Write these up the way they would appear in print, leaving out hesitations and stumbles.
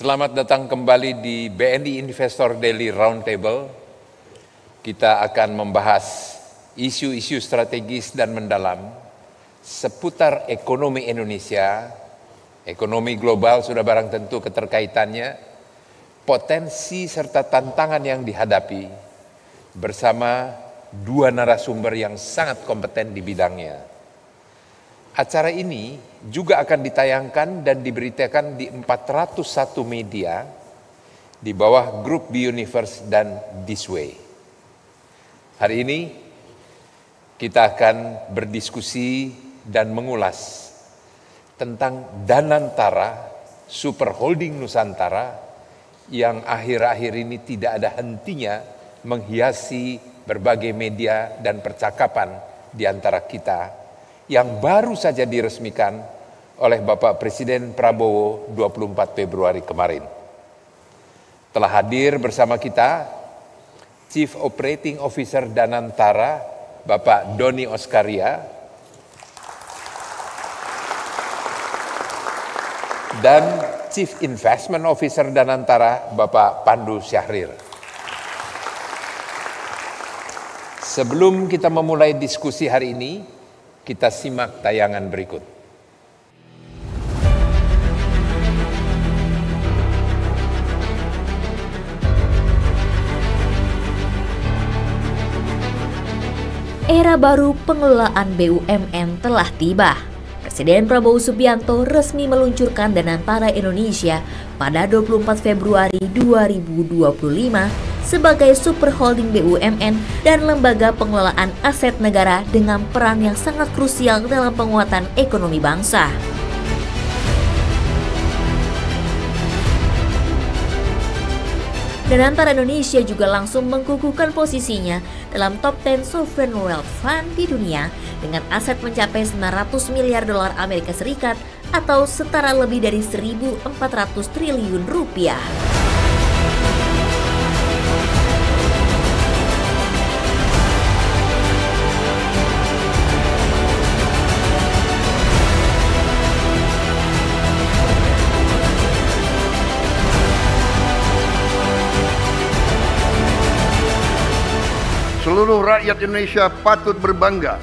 Selamat datang kembali di BNI Investor Daily Roundtable. Kita akan membahas isu-isu strategis dan mendalam seputar ekonomi Indonesia, ekonomi global sudah barang tentu keterkaitannya, potensi serta tantangan yang dihadapi bersama dua narasumber yang sangat kompeten di bidangnya. Acara ini juga akan ditayangkan dan diberitakan di 401 media di bawah grup B Universe dan This Way. Hari ini kita akan berdiskusi dan mengulas tentang Danantara Super Holding Nusantara yang akhir-akhir ini tidak ada hentinya menghiasi berbagai media dan percakapan di antara kita, yang baru saja diresmikan oleh Bapak Presiden Prabowo 24 Februari kemarin. Telah hadir bersama kita Chief Operating Officer Danantara, Bapak Doni Oskaria, dan Chief Investment Officer Danantara, Bapak Pandu Syahrir. Sebelum kita memulai diskusi hari ini, kita simak tayangan berikut. Era baru pengelolaan BUMN telah tiba. Presiden Prabowo Subianto resmi meluncurkan Danantara Indonesia pada 24 Februari 2025 sebagai super holding BUMN dan lembaga pengelolaan aset negara dengan peran yang sangat krusial dalam penguatan ekonomi bangsa. Danantara Indonesia juga langsung mengkukuhkan posisinya dalam top 10 sovereign wealth fund di dunia dengan aset mencapai 900 miliar dolar Amerika Serikat atau setara lebih dari 1.400 triliun rupiah. Seluruh rakyat Indonesia patut berbangga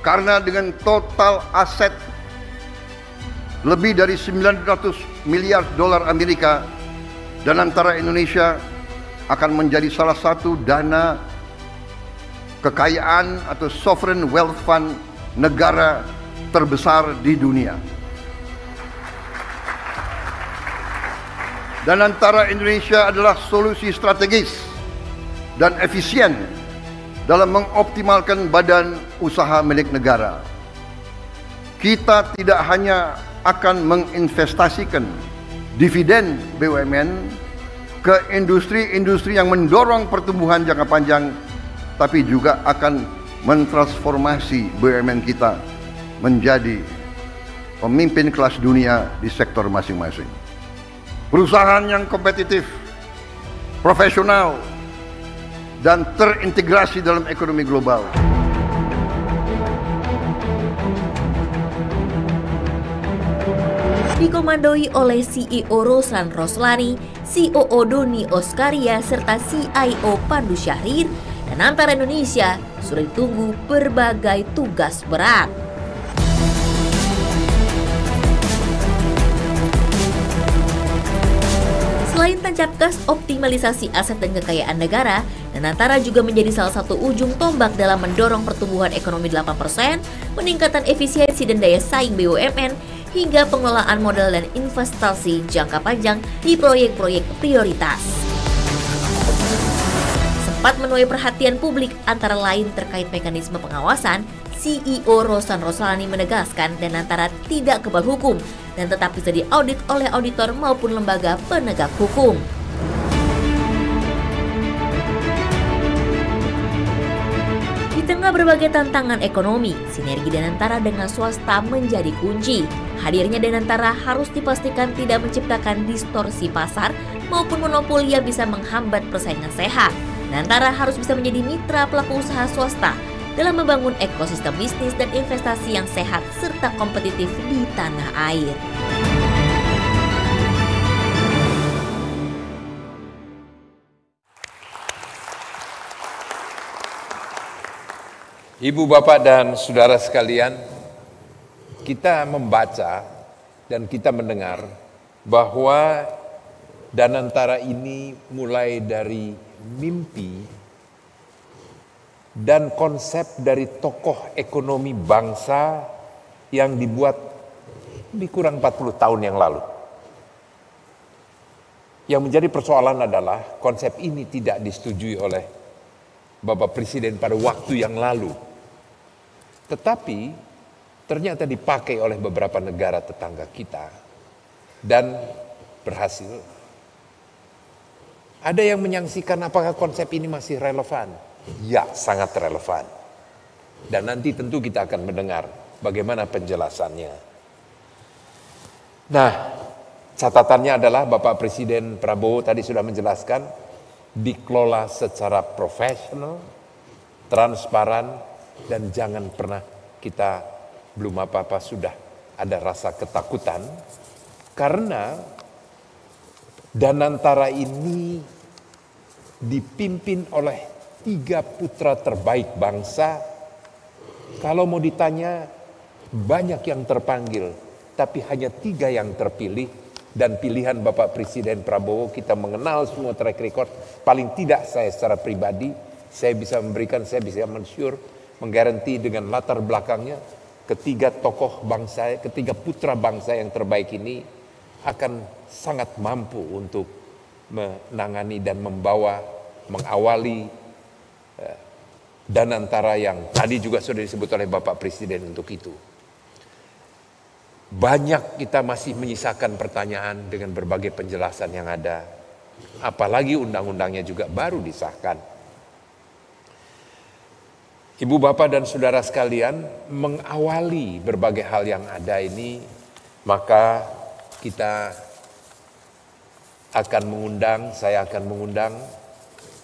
karena dengan total aset lebih dari 900 miliar dolar Amerika, Danantara Indonesia akan menjadi salah satu dana kekayaan atau sovereign wealth fund negara terbesar di dunia. Danantara Indonesia adalah solusi strategis dan efisien dalam mengoptimalkan badan usaha milik negara. Kita tidak hanya akan menginvestasikan dividen BUMN ke industri-industri yang mendorong pertumbuhan jangka panjang, tapi juga akan mentransformasi BUMN kita menjadi pemimpin kelas dunia di sektor masing-masing. Perusahaan yang kompetitif, profesional, dan terintegrasi dalam ekonomi global. Dikomandoi oleh CEO Roslan Roslani, COO Doni Oskaria, serta CIO Pandu Syahrir, Danantara Indonesia sudah ditunggu berbagai tugas berat. Selain tancap gas optimalisasi aset dan kekayaan negara, Danantara juga menjadi salah satu ujung tombak dalam mendorong pertumbuhan ekonomi 8%, peningkatan efisiensi dan daya saing BUMN, hingga pengelolaan modal dan investasi jangka panjang di proyek-proyek prioritas. Sempat menuai perhatian publik antara lain terkait mekanisme pengawasan, CEO Roslan Roslani menegaskan Danantara tidak kebal hukum dan tetap bisa diaudit oleh auditor maupun lembaga penegak hukum. Di tengah berbagai tantangan ekonomi, sinergi Danantara dengan swasta menjadi kunci. Hadirnya Danantara harus dipastikan tidak menciptakan distorsi pasar maupun monopoli yang bisa menghambat persaingan sehat. Danantara harus bisa menjadi mitra pelaku usaha swasta dalam membangun ekosistem bisnis dan investasi yang sehat serta kompetitif di tanah air. Ibu, Bapak, dan saudara sekalian, kita membaca dan kita mendengar bahwa Danantara ini mulai dari mimpi dan konsep dari tokoh ekonomi bangsa yang dibuat lebih kurang 40 tahun yang lalu. Yang menjadi persoalan adalah konsep ini tidak disetujui oleh Bapak Presiden pada waktu yang lalu. Tetapi ternyata dipakai oleh beberapa negara tetangga kita dan berhasil. Ada yang menyaksikan apakah konsep ini masih relevan? Ya, sangat relevan. Dan nanti tentu kita akan mendengar bagaimana penjelasannya. Nah, catatannya adalah Bapak Presiden Prabowo tadi sudah menjelaskan, dikelola secara profesional, transparan, dan jangan pernah kita belum apa-apa sudah ada rasa ketakutan, karena Danantara ini dipimpin oleh 3 putra terbaik bangsa. Kalau mau ditanya, banyak yang terpanggil, tapi hanya 3 yang terpilih. Dan pilihan Bapak Presiden Prabowo, kita mengenal semua track record. Paling tidak saya secara pribadi, saya bisa memberikan, saya bisa mensyur, menggaranti dengan latar belakangnya, ketiga tokoh bangsa, ketiga putra bangsa yang terbaik ini akan sangat mampu untuk menangani dan membawa, mengawali Danantara yang tadi juga sudah disebut oleh Bapak Presiden untuk itu. Banyak kita masih menyisakan pertanyaan dengan berbagai penjelasan yang ada. Apalagi undang-undangnya juga baru disahkan. Ibu, Bapak, dan saudara sekalian, mengawali berbagai hal yang ada ini, maka kita akan mengundang, saya akan mengundang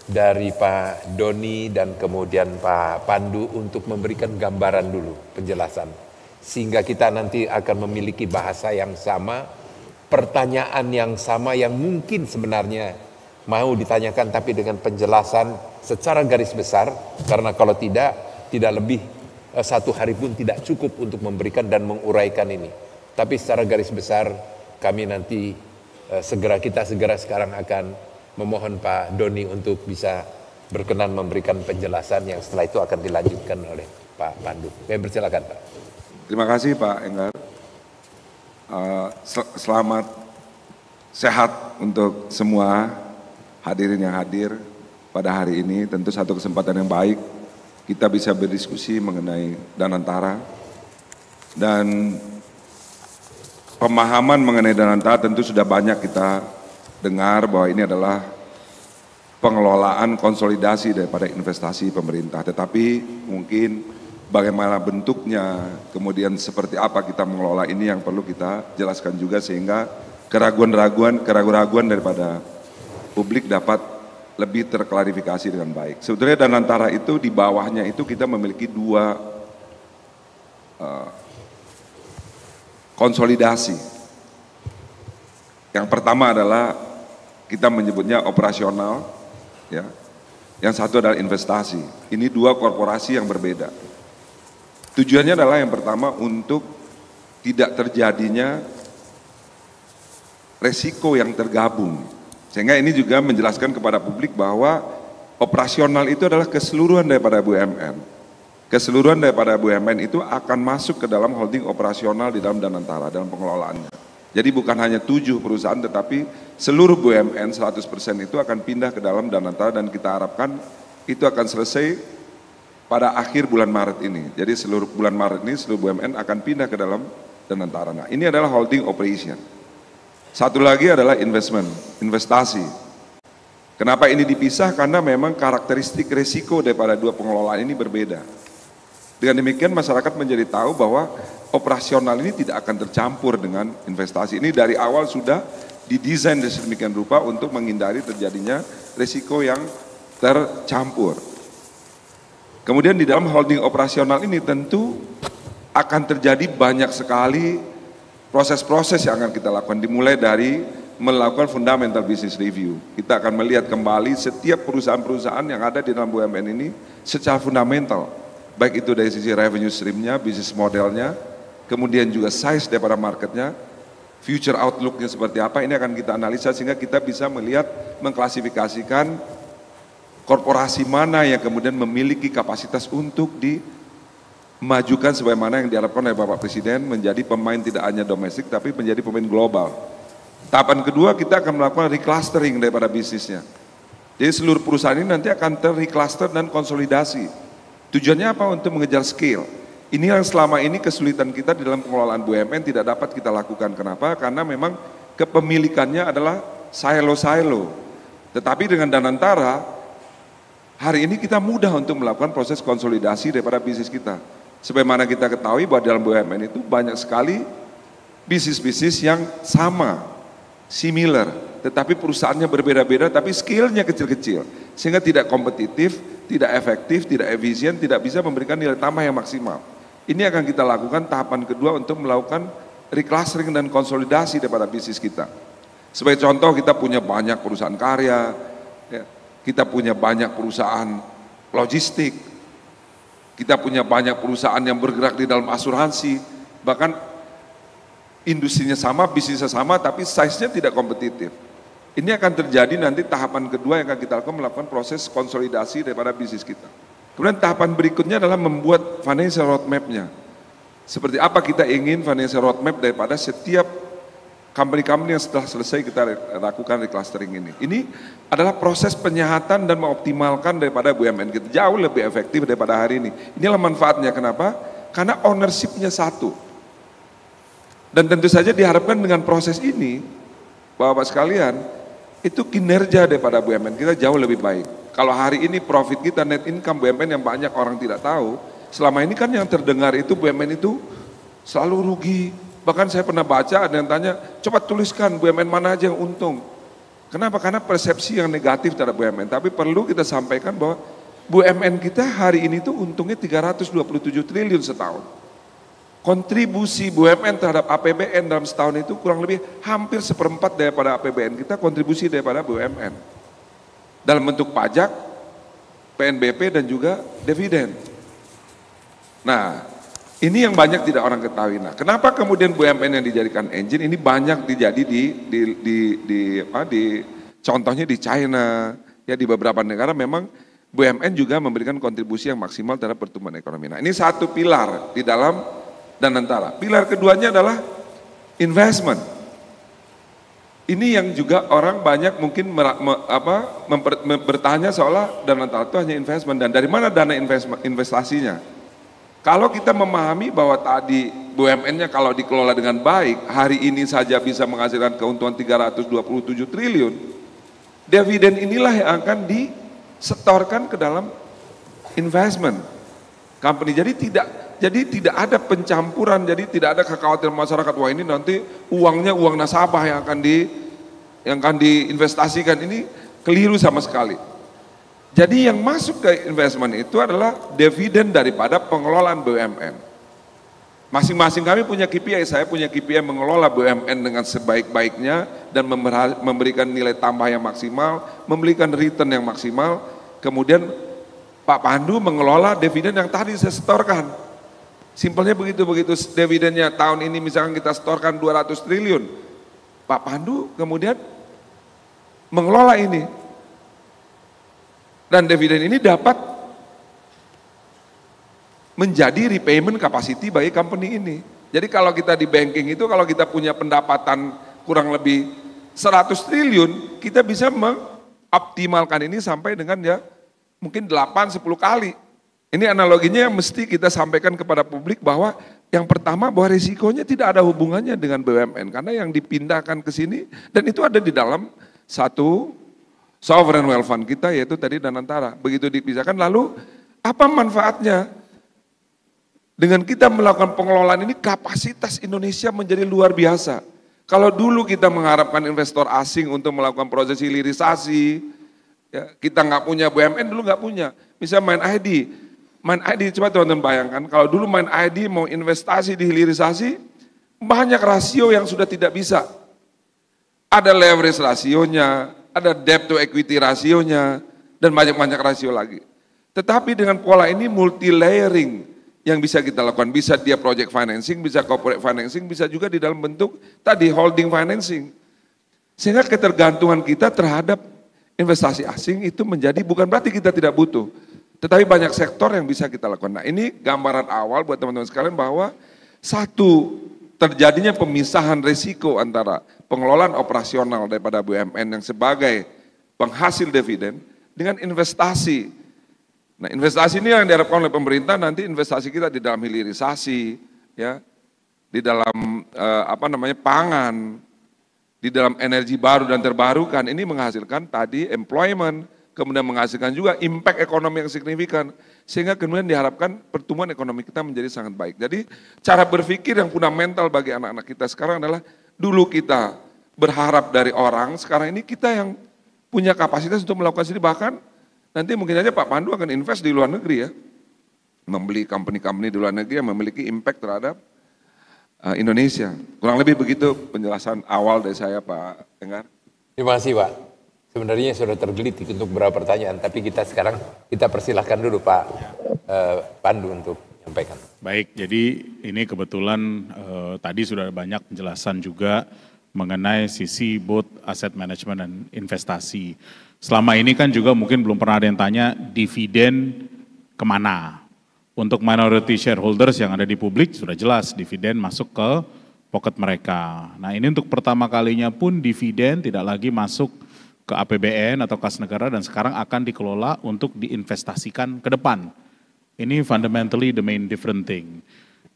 dari Pak Doni dan kemudian Pak Pandu untuk memberikan gambaran dulu, penjelasan. Sehingga kita nanti akan memiliki bahasa yang sama, pertanyaan yang sama yang mungkin sebenarnya mau ditanyakan tapi dengan penjelasan secara garis besar. Karena kalau tidak lebih 1 hari pun tidak cukup untuk memberikan dan menguraikan ini. Tapi secara garis besar kami nanti kita segera sekarang akan memohon Pak Doni untuk bisa berkenan memberikan penjelasan yang setelah itu akan dilanjutkan oleh Pak Pandu. Saya persilakan, Pak. Terima kasih Pak Enggar. Selamat sehat untuk semua hadirin yang hadir pada hari ini. Tentu satu kesempatan yang baik kita bisa berdiskusi mengenai Danantara. Dan pemahaman mengenai Danantara tentu sudah banyak kita dengar bahwa ini adalah pengelolaan konsolidasi daripada investasi pemerintah. Tetapi mungkin bagaimana bentuknya, kemudian seperti apa kita mengelola ini yang perlu kita jelaskan juga sehingga keraguan-raguan daripada publik dapat lebih terklarifikasi dengan baik. Sebetulnya Danantara itu di bawahnya itu kita memiliki 2 konsolidasi. Yang pertama adalah kita menyebutnya operasional, ya. Yang satu adalah investasi. Ini 2 korporasi yang berbeda. Tujuannya adalah yang pertama untuk tidak terjadinya resiko yang tergabung. Sehingga ini juga menjelaskan kepada publik bahwa operasional itu adalah keseluruhan daripada BUMN. Keseluruhan daripada BUMN itu akan masuk ke dalam holding operasional di dalam Danantara, dalam pengelolaannya. Jadi bukan hanya 7 perusahaan tetapi seluruh BUMN 100% itu akan pindah ke dalam Danantara dan kita harapkan itu akan selesai pada akhir bulan Maret ini. Jadi seluruh bulan Maret ini seluruh BUMN akan pindah ke dalam Danantara. Nah, ini adalah holding operation. Satu lagi adalah investasi. Kenapa ini dipisah? Karena memang karakteristik risiko daripada 2 pengelolaan ini berbeda. Dengan demikian masyarakat menjadi tahu bahwa operasional ini tidak akan tercampur dengan investasi. Ini dari awal sudah didesain sedemikian rupa untuk menghindari terjadinya risiko yang tercampur. Kemudian di dalam holding operasional ini tentu akan terjadi banyak sekali proses-proses yang akan kita lakukan, dimulai dari melakukan fundamental business review. Kita akan melihat kembali setiap perusahaan-perusahaan yang ada di dalam BUMN ini secara fundamental. baik itu dari sisi revenue streamnya, bisnis modelnya, kemudian juga size daripada marketnya, future outlooknya seperti apa, ini akan kita analisa sehingga kita bisa melihat, mengklasifikasikan korporasi mana yang kemudian memiliki kapasitas untuk dimajukan sebagaimana yang diharapkan oleh Bapak Presiden menjadi pemain tidak hanya domestik tapi menjadi pemain global. Tahapan kedua kita akan melakukan reclustering daripada bisnisnya. Jadi seluruh perusahaan ini nanti akan ter-recluster dan konsolidasi. Tujuannya apa? Untuk mengejar scale. Ini yang selama ini kesulitan kita di dalam pengelolaan BUMN tidak dapat kita lakukan. Kenapa? Karena memang kepemilikannya adalah silo-silo. Tetapi dengan Danantara, hari ini kita mudah untuk melakukan proses konsolidasi daripada bisnis kita. Sebagaimana kita ketahui bahwa dalam BUMN itu banyak sekali bisnis-bisnis yang sama, similar, tetapi perusahaannya berbeda-beda, tapi skill-nya kecil-kecil. Sehingga tidak kompetitif, tidak efektif, tidak efisien, tidak bisa memberikan nilai tambah yang maksimal. Ini akan kita lakukan tahapan kedua untuk melakukan reclustering dan konsolidasi daripada bisnis kita. Sebagai contoh, kita punya banyak perusahaan karya, ya. Kita punya banyak perusahaan logistik, kita punya banyak perusahaan yang bergerak di dalam asuransi, bahkan industrinya sama, bisnisnya sama, tapi size-nya tidak kompetitif. Ini akan terjadi nanti tahapan kedua yang akan kita lakukan, melakukan proses konsolidasi daripada bisnis kita. Kemudian tahapan berikutnya adalah membuat financial roadmap-nya. Seperti apa kita ingin financial roadmap daripada setiap company-company yang setelah selesai kita lakukan reclustering ini. Ini adalah proses penyehatan dan mengoptimalkan daripada BUMN kita. Jauh lebih efektif daripada hari ini. Inilah manfaatnya, kenapa? Karena ownership-nya satu. Dan tentu saja diharapkan dengan proses ini, Bapak-Bapak sekalian, itu kinerja daripada BUMN kita jauh lebih baik. Kalau hari ini profit kita, net income BUMN yang banyak orang tidak tahu, selama ini kan yang terdengar itu BUMN itu selalu rugi. Bahkan saya pernah baca ada yang tanya, coba tuliskan BUMN mana aja yang untung. Kenapa? Karena persepsi yang negatif terhadap BUMN. Tapi perlu kita sampaikan bahwa BUMN kita hari ini tuh untungnya 327 triliun setahun. Kontribusi BUMN terhadap APBN dalam setahun itu kurang lebih hampir 1/4 daripada APBN kita, kontribusi daripada BUMN. Dalam bentuk pajak, PNBP dan juga dividen. Nah, ini yang banyak tidak orang ketahui. Nah, kenapa kemudian BUMN yang dijadikan engine ini banyak dijadi contohnya di China, ya di beberapa negara memang BUMN juga memberikan kontribusi yang maksimal terhadap pertumbuhan ekonomi. Nah, ini satu pilar di dalam Danantara. Pilar keduanya adalah investment. Ini yang juga orang banyak mungkin bertanya seolah Danantara itu hanya investment, dan dari mana dana investasinya? Kalau kita memahami bahwa tadi BUMN-nya kalau dikelola dengan baik, hari ini saja bisa menghasilkan keuntungan 327 triliun, dividen inilah yang akan disetorkan ke dalam investment company. Jadi tidak ada pencampuran, jadi tidak ada kekhawatiran masyarakat, wah ini nanti uangnya uang nasabah yang akan diinvestasikan. Ini keliru sama sekali. Jadi yang masuk ke investment itu adalah dividen daripada pengelolaan BUMN. Masing-masing kami punya KPI, saya punya KPI mengelola BUMN dengan sebaik-baiknya dan memberikan nilai tambah yang maksimal, memberikan return yang maksimal. Kemudian Pak Pandu mengelola dividen yang tadi saya setorkan. Simpelnya begitu dividennya tahun ini misalkan kita setorkan 200 triliun. Pak Pandu kemudian mengelola ini. Dan dividen ini dapat menjadi repayment capacity bagi company ini. Jadi kalau kita di banking itu kalau kita punya pendapatan kurang lebih 100 triliun, kita bisa mengoptimalkan ini sampai dengan ya mungkin 8-10 kali. Ini analoginya yang mesti kita sampaikan kepada publik bahwa yang pertama bahwa risikonya tidak ada hubungannya dengan BUMN karena yang dipindahkan ke sini dan itu ada di dalam satu sovereign wealth fund kita yaitu tadi Danantara. Begitu dipisahkan lalu apa manfaatnya? Dengan kita melakukan pengelolaan ini kapasitas Indonesia menjadi luar biasa. Kalau dulu kita mengharapkan investor asing untuk melakukan proses hilirisasi, ya, kita nggak punya BUMN dulu nggak punya. Misalnya Main ID, coba teman-teman bayangkan, kalau dulu Main ID mau investasi di hilirisasi, banyak rasio yang sudah tidak bisa. Ada leverage rasionya, ada debt to equity rasionya, dan banyak-banyak rasio lagi. Tetapi dengan pola ini multi layering yang bisa kita lakukan, bisa dia project financing, bisa corporate financing, bisa juga di dalam bentuk tadi holding financing. Sehingga ketergantungan kita terhadap investasi asing itu menjadi bukan berarti kita tidak butuh, tetapi banyak sektor yang bisa kita lakukan. Nah, ini gambaran awal buat teman-teman sekalian bahwa satu, terjadinya pemisahan risiko antara pengelolaan operasional daripada BUMN yang sebagai penghasil dividen dengan investasi. Nah, investasi ini yang diharapkan oleh pemerintah, nanti investasi kita di dalam hilirisasi, ya, di dalam pangan, di dalam energi baru dan terbarukan, ini menghasilkan tadi employment, kemudian menghasilkan juga impact ekonomi yang signifikan, sehingga kemudian diharapkan pertumbuhan ekonomi kita menjadi sangat baik. Jadi cara berpikir yang fundamental bagi anak-anak kita sekarang adalah dulu kita berharap dari orang, sekarang ini kita yang punya kapasitas untuk melakukan sendiri, bahkan nanti mungkin aja Pak Pandu akan invest di luar negeri ya, membeli company-company di luar negeri yang memiliki impact terhadap Indonesia. Kurang lebih begitu penjelasan awal dari saya, Pak Enggar. Terima kasih Pak. Sebenarnya sudah tergelitik untuk beberapa pertanyaan, tapi kita sekarang persilahkan dulu Pak Pandu untuk menyampaikan. Baik, jadi ini kebetulan tadi sudah banyak penjelasan juga mengenai sisi both asset management dan investasi. Selama ini kan juga mungkin belum pernah ada yang tanya dividen kemana. Untuk minority shareholders yang ada di publik sudah jelas dividen masuk ke pocket mereka. Nah, ini untuk pertama kalinya pun dividen tidak lagi masuk ke APBN atau kas negara dan sekarang akan dikelola untuk diinvestasikan ke depan. Ini fundamentally the main different thing.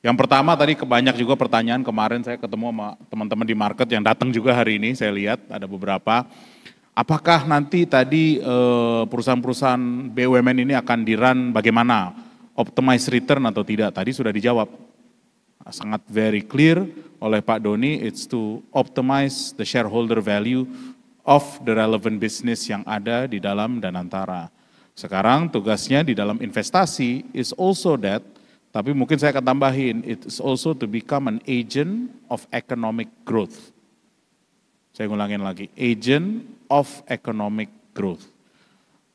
Yang pertama tadi banyak juga pertanyaan, kemarin saya ketemu sama teman-teman di market yang datang juga hari ini, saya lihat ada beberapa. Apakah nanti tadi perusahaan-perusahaan BUMN ini akan di-run bagaimana? Optimize return atau tidak? Tadi sudah dijawab. Sangat very clear oleh Pak Doni, it's to optimize the shareholder value of the relevant business yang ada di dalam Danantara. Sekarang tugasnya di dalam investasi is also that, tapi mungkin saya akan tambahin, it is also to become an agent of economic growth. Saya ngulangin lagi, agent of economic growth.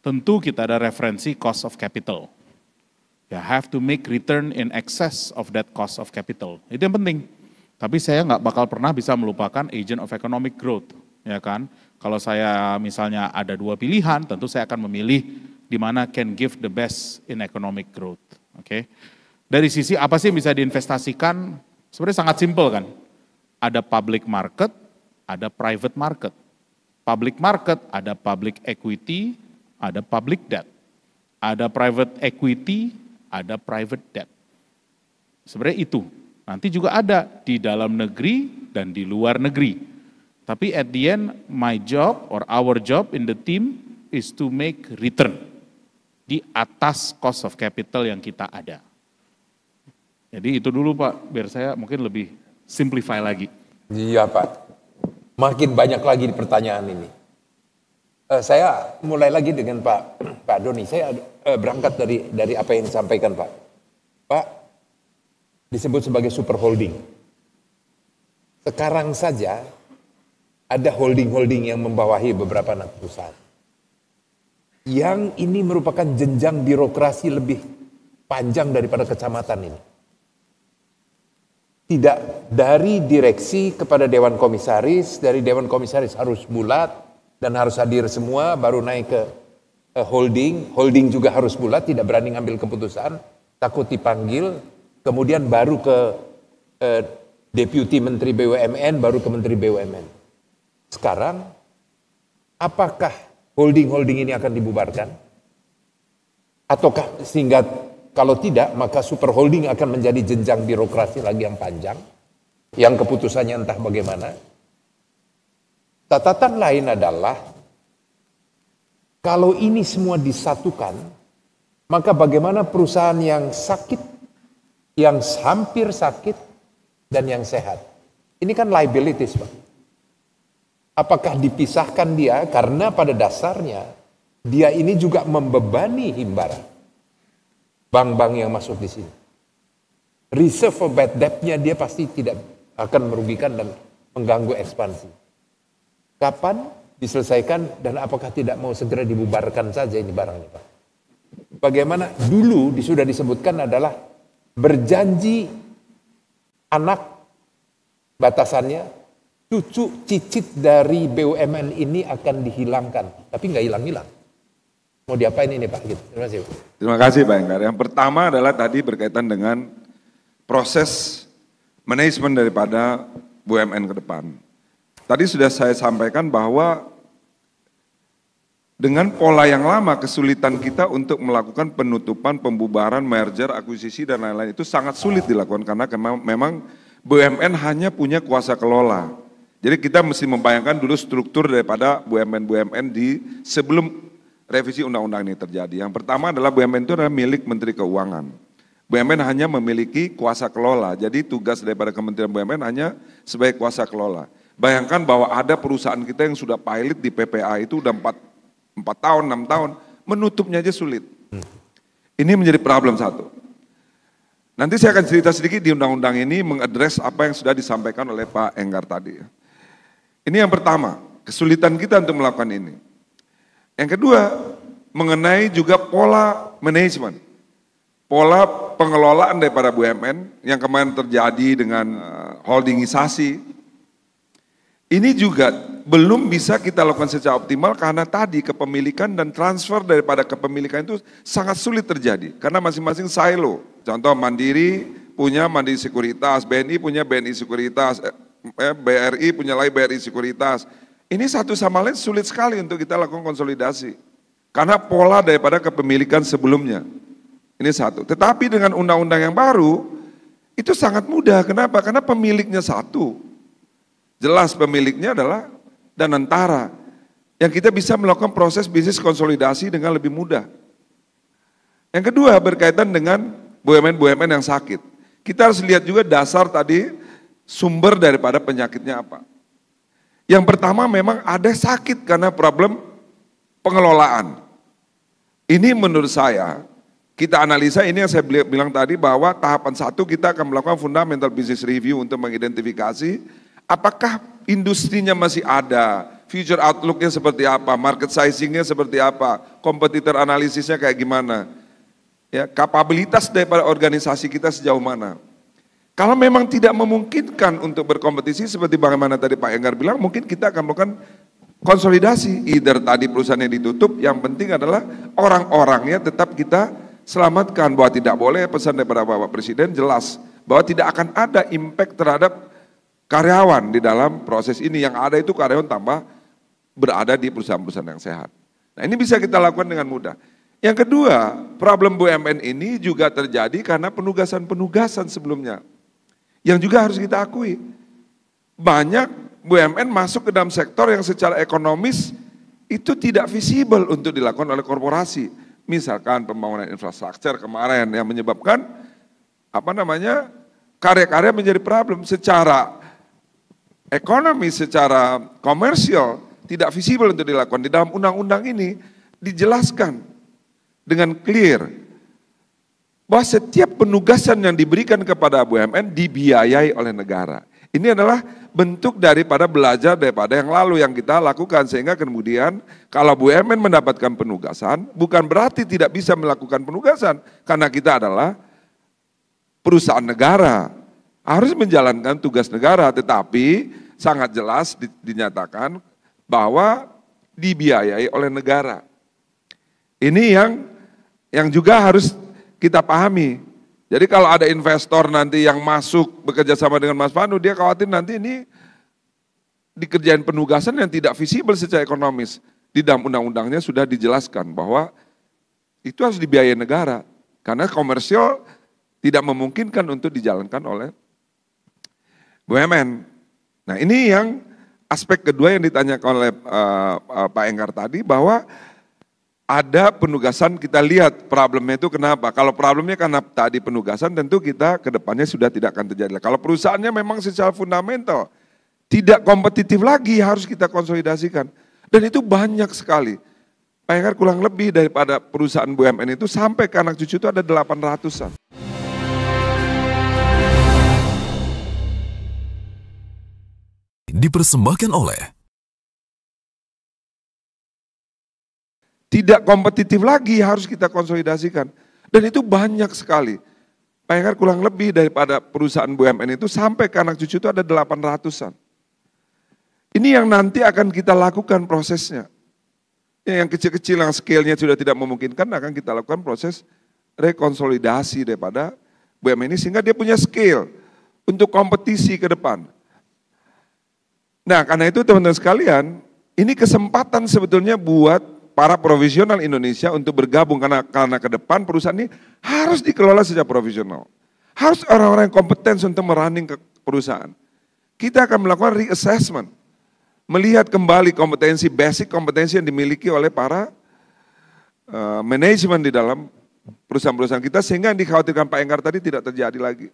Tentu kita ada referensi cost of capital. You have to make return in excess of that cost of capital. Itu yang penting. Tapi saya nggak bakal pernah bisa melupakan agent of economic growth, ya kan? Kalau saya misalnya ada dua pilihan, tentu saya akan memilih di mana can give the best in economic growth. Oke? Dari sisi apa sih yang bisa diinvestasikan? Sebenarnya sangat simpel kan? Ada public market, ada private market. Public market ada public equity, ada public debt. Ada private equity, ada private debt. Sebenarnya itu. Nanti juga ada di dalam negeri dan di luar negeri. Tapi at the end, my job or our job in the team is to make return di atas cost of capital yang kita ada. Jadi itu dulu Pak, biar saya mungkin lebih simplify lagi. Iya Pak, makin banyak lagi pertanyaan ini. Saya mulai lagi dengan Pak Doni. Saya berangkat dari apa yang disampaikan Pak. Pak disebut sebagai super holding. Sekarang saja ada holding-holding yang membawahi beberapa anak perusahaan. Yang ini merupakan jenjang birokrasi lebih panjang daripada kecamatan ini. Tidak dari direksi kepada dewan komisaris, dari dewan komisaris harus bulat dan harus hadir semua, baru naik ke holding juga harus bulat, tidak berani ngambil keputusan, takut dipanggil, kemudian baru ke deputi menteri BUMN, baru ke menteri BUMN. Sekarang, apakah holding-holding ini akan dibubarkan? Ataukah sehingga kalau tidak, maka super holding akan menjadi jenjang birokrasi lagi yang panjang, yang keputusannya entah bagaimana. Catatan lain adalah, kalau ini semua disatukan, maka bagaimana perusahaan yang sakit, yang hampir sakit, dan yang sehat. Ini kan liabilities, Pak. Apakah dipisahkan dia, karena pada dasarnya, dia ini juga membebani Himbara. Bank-bank yang masuk di sini. Reserve for bad debt-nya dia pasti tidak akan merugikan dan mengganggu ekspansi. Kapan diselesaikan dan apakah tidak mau segera dibubarkan saja ini barangnya Pak? bagaimana dulu sudah disebutkan adalah berjanji anak batasannya, cucu cicit dari BUMN ini akan dihilangkan, tapi nggak hilang-hilang. Mau diapain ini Pak? Gitu. Terima kasih. Terima kasih Pak Enggar. Yang pertama adalah tadi berkaitan dengan proses manajemen daripada BUMN ke depan. Tadi sudah saya sampaikan bahwa dengan pola yang lama kesulitan kita untuk melakukan penutupan, pembubaran, merger, akuisisi dan lain-lain itu sangat sulit dilakukan karena memang BUMN hanya punya kuasa kelola. Jadi kita mesti membayangkan dulu struktur daripada BUMN di sebelum revisi undang-undang ini terjadi. Yang pertama adalah BUMN itu adalah milik Menteri Keuangan. BUMN hanya memiliki kuasa kelola, jadi tugas daripada Kementerian BUMN hanya sebagai kuasa kelola. Bayangkan bahwa ada perusahaan kita yang sudah pilot di PPA itu udah 4 tahun, 6 tahun, menutupnya aja sulit. Ini menjadi problem satu. Nanti saya akan cerita sedikit di undang-undang ini mengadres apa yang sudah disampaikan oleh Pak Enggar tadi. Ini yang pertama, kesulitan kita untuk melakukan ini. Yang kedua, mengenai juga pola manajemen, pola pengelolaan daripada BUMN yang kemarin terjadi dengan holdingisasi, ini juga belum bisa kita lakukan secara optimal karena tadi kepemilikan dan transfer daripada kepemilikan itu sangat sulit terjadi karena masing-masing silo. Contoh Mandiri punya Mandiri Sekuritas, BNI punya BNI Sekuritas, BRI punya lagi BRI Sekuritas. Ini satu sama lain sulit sekali untuk kita lakukan konsolidasi. Karena pola daripada kepemilikan sebelumnya. Ini satu. Tetapi dengan undang-undang yang baru, itu sangat mudah. Kenapa? Karena pemiliknya satu. Jelas pemiliknya adalah Danantara. Yang kita bisa melakukan proses bisnis konsolidasi dengan lebih mudah. Yang kedua berkaitan dengan BUMN-BUMN yang sakit. Kita harus lihat juga dasar tadi sumber daripada penyakitnya apa. Yang pertama memang ada sakit karena problem pengelolaan. Ini menurut saya, kita analisa ini yang saya bilang tadi bahwa tahapan 1 kita akan melakukan fundamental business review untuk mengidentifikasi apakah industrinya masih ada, future outlook-nya seperti apa, market sizing-nya seperti apa, kompetitor analisisnya kayak gimana, ya, kapabilitas daripada organisasi kita sejauh mana. Kalau memang tidak memungkinkan untuk berkompetisi seperti bagaimana tadi Pak Enggar bilang, mungkin kita akan melakukan konsolidasi. Either tadi perusahaan yang ditutup, yang penting adalah orang-orangnya tetap kita selamatkan. Bahwa tidak boleh, pesan daripada Bapak Presiden jelas, bahwa tidak akan ada impact terhadap karyawan di dalam proses ini. Yang ada itu karyawan tambah berada di perusahaan-perusahaan yang sehat. Nah ini bisa kita lakukan dengan mudah. Yang kedua, problem BUMN ini juga terjadi karena penugasan-penugasan sebelumnya. Yang juga harus kita akui, banyak BUMN masuk ke dalam sektor yang secara ekonomis itu tidak visible untuk dilakukan oleh korporasi. Misalkan pembangunan infrastruktur kemarin yang menyebabkan karya-karya menjadi problem secara ekonomi, secara komersial tidak visible untuk dilakukan. Di dalam undang-undang ini dijelaskan dengan clear bahwa setiap penugasan yang diberikan kepada BUMN dibiayai oleh negara. Ini adalah bentuk daripada belajar daripada yang lalu yang kita lakukan, sehingga kemudian kalau BUMN mendapatkan penugasan bukan berarti tidak bisa melakukan penugasan, karena kita adalah perusahaan negara, harus menjalankan tugas negara, tetapi sangat jelas dinyatakan bahwa dibiayai oleh negara. Ini yang juga harus kita pahami. Jadi kalau ada investor nanti yang masuk bekerja sama dengan Mas Panu, dia khawatir nanti ini dikerjain penugasan yang tidak visible secara ekonomis. Di dalam undang-undangnya sudah dijelaskan bahwa itu harus dibiayai negara. Karena komersial tidak memungkinkan untuk dijalankan oleh BUMN. Nah ini yang aspek kedua yang ditanyakan oleh Pak Enggar tadi, bahwa ada penugasan, kita lihat problemnya itu kenapa. Kalau problemnya karena tadi penugasan, tentu kita ke depannya sudah tidak akan terjadi. Kalau perusahaannya memang secara fundamental tidak kompetitif lagi, harus kita konsolidasikan. Dan itu banyak sekali. Pak Enggar, kurang lebih daripada perusahaan BUMN itu sampai ke anak cucu itu ada 800-an. Dipersembahkan oleh tidak kompetitif lagi, harus kita konsolidasikan. Dan itu banyak sekali. Pak Enggar, kurang lebih daripada perusahaan BUMN itu sampai ke anak cucu itu ada 800-an. Ini yang nanti akan kita lakukan prosesnya. Yang kecil-kecil yang scale-nya sudah tidak memungkinkan akan kita lakukan proses rekonsolidasi daripada BUMN ini sehingga dia punya scale untuk kompetisi ke depan. Nah, karena itu teman-teman sekalian, ini kesempatan sebetulnya buat para profesional Indonesia untuk bergabung karena ke depan perusahaan ini harus dikelola secara profesional. Harus orang-orang yang kompeten untuk merunning ke perusahaan. Kita akan melakukan reassessment, melihat kembali kompetensi, basic kompetensi yang dimiliki oleh para manajemen di dalam perusahaan-perusahaan kita sehingga yang dikhawatirkan Pak Enggar tadi tidak terjadi lagi.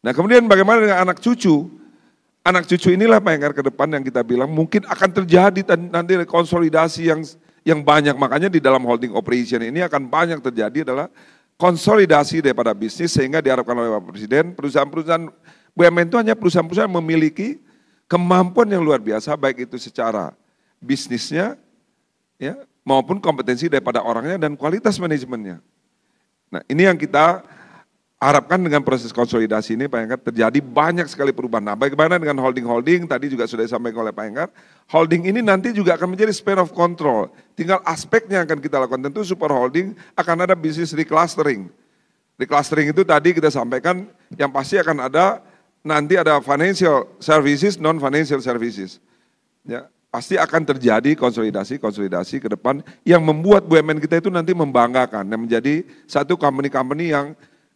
Nah, kemudian bagaimana dengan anak cucu? Anak cucu inilah Pak Enggar ke depan yang kita bilang mungkin akan terjadi nanti konsolidasi yang banyak. Makanya di dalam holding operation ini akan banyak terjadi adalah konsolidasi daripada bisnis sehingga diharapkan oleh Bapak Presiden perusahaan-perusahaan BUMN itu hanya perusahaan-perusahaan yang memiliki kemampuan yang luar biasa baik itu secara bisnisnya ya maupun kompetensi daripada orangnya dan kualitas manajemennya. Nah, ini yang kita harapkan dengan proses konsolidasi ini Pak Enggar terjadi banyak sekali perubahan. Nah, bagaimana dengan holding-holding, tadi juga sudah disampaikan oleh Pak Enggar, holding ini nanti juga akan menjadi span of control. Tinggal aspeknya yang akan kita lakukan, tentu super holding akan ada bisnis reclustering. Reclustering itu tadi kita sampaikan, yang pasti akan ada, nanti ada financial services, non-financial services. Ya, pasti akan terjadi konsolidasi ke depan yang membuat BUMN kita itu nanti membanggakan, yang menjadi satu company-company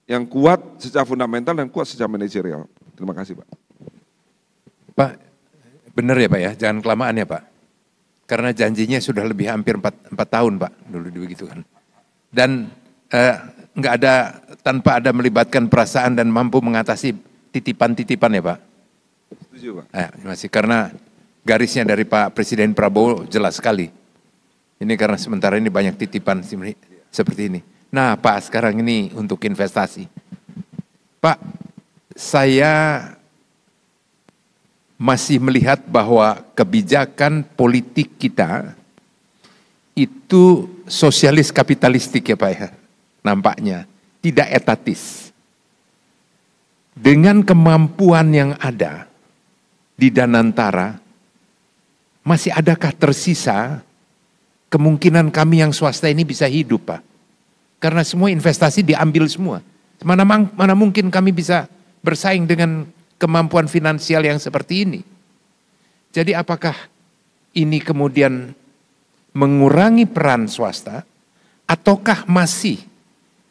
yang kuat secara fundamental dan kuat secara manajerial. Terima kasih Pak. Pak, benar ya Pak ya, jangan kelamaan ya Pak. Karena janjinya sudah lebih hampir 4 tahun Pak, dulu begitu kan. Dan nggak ada, tanpa ada melibatkan perasaan dan mampu mengatasi titipan-titipan ya Pak. Setuju Pak. Masih karena garisnya dari Pak Presiden Prabowo jelas sekali. Ini karena sementara ini banyak titipan seperti ini. Nah Pak, sekarang ini untuk investasi. Pak, saya masih melihat bahwa kebijakan politik kita itu sosialis kapitalistik ya Pak ya, nampaknya tidak etatis. Dengan kemampuan yang ada di Danantara, masih adakah tersisa kemungkinan kami yang swasta ini bisa hidup Pak? Karena semua investasi diambil semua. Mana mungkin kami bisa bersaing dengan kemampuan finansial yang seperti ini. Jadi apakah ini kemudian mengurangi peran swasta ataukah masih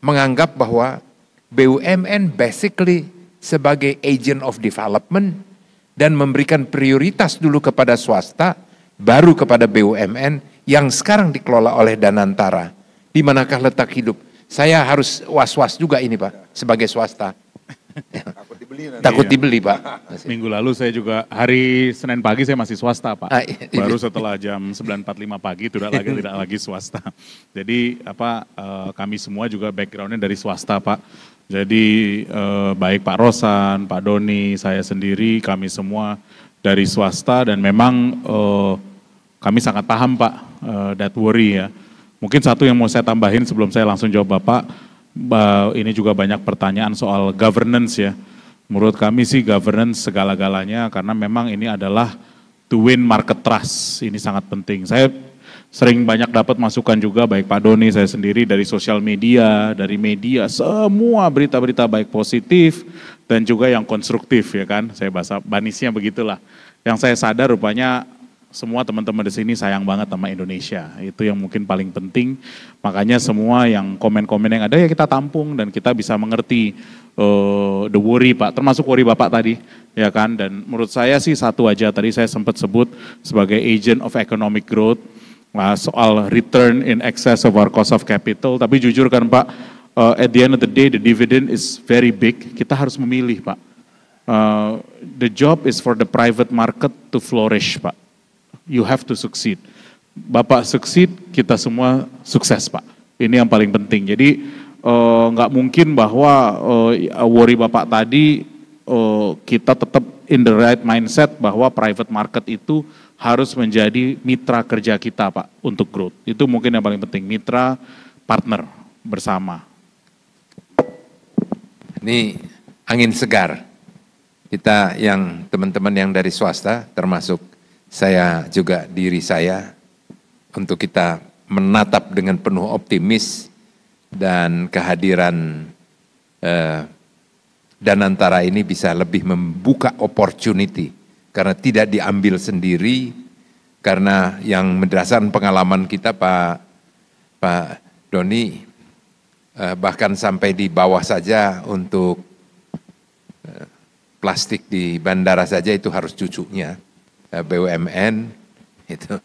menganggap bahwa BUMN basically sebagai agent of development dan memberikan prioritas dulu kepada swasta baru kepada BUMN yang sekarang dikelola oleh Danantara. Di manakah letak hidup? Saya harus was-was juga ini Pak, sebagai swasta. Takut dibeli nanti. Takut dibeli Pak. Minggu lalu saya juga, hari Senin pagi saya masih swasta Pak. Baru setelah jam 9.45 pagi tidak lagi swasta. Jadi kami semua juga backgroundnya dari swasta Pak. Jadi baik Pak Rosan, Pak Doni, saya sendiri, kami semua dari swasta dan memang kami sangat paham Pak, that worry ya. Mungkin satu yang mau saya tambahin sebelum saya langsung jawab Bapak, ini juga banyak pertanyaan soal governance ya. Menurut kami sih governance segala-galanya karena memang ini adalah to win market trust, ini sangat penting. Saya sering banyak dapat masukan juga baik Pak Doni, saya sendiri dari sosial media, dari media, semua berita-berita baik positif dan juga yang konstruktif ya kan. Saya bahasa banisnya begitulah. Yang saya sadar rupanya semua teman-teman di sini sayang banget sama Indonesia. Itu yang mungkin paling penting. Makanya semua yang komen-komen yang ada ya kita tampung dan kita bisa mengerti the worry Pak, termasuk worry Bapak tadi, ya kan. Dan menurut saya sih satu aja tadi saya sempat sebut sebagai agent of economic growth, soal return in excess of our cost of capital. Tapi jujur kan Pak, at the end of the day the dividend is very big. Kita harus memilih Pak. The job is for the private market to flourish Pak. You have to succeed. Bapak succeed, kita semua sukses Pak. Ini yang paling penting. Jadi nggak mungkin bahwa worry Bapak tadi kita tetap in the right mindset bahwa private market itu harus menjadi mitra kerja kita Pak untuk growth. Itu mungkin yang paling penting, mitra partner bersama. Ini angin segar. Kita yang teman-teman yang dari swasta, termasuk saya juga diri saya, untuk kita menatap dengan penuh optimis dan kehadiran Danantara ini bisa lebih membuka opportunity karena tidak diambil sendiri, karena yang berdasarkan pengalaman kita Pak Doni, bahkan sampai di bawah saja untuk plastik di bandara saja itu harus cucunya BUMN itu.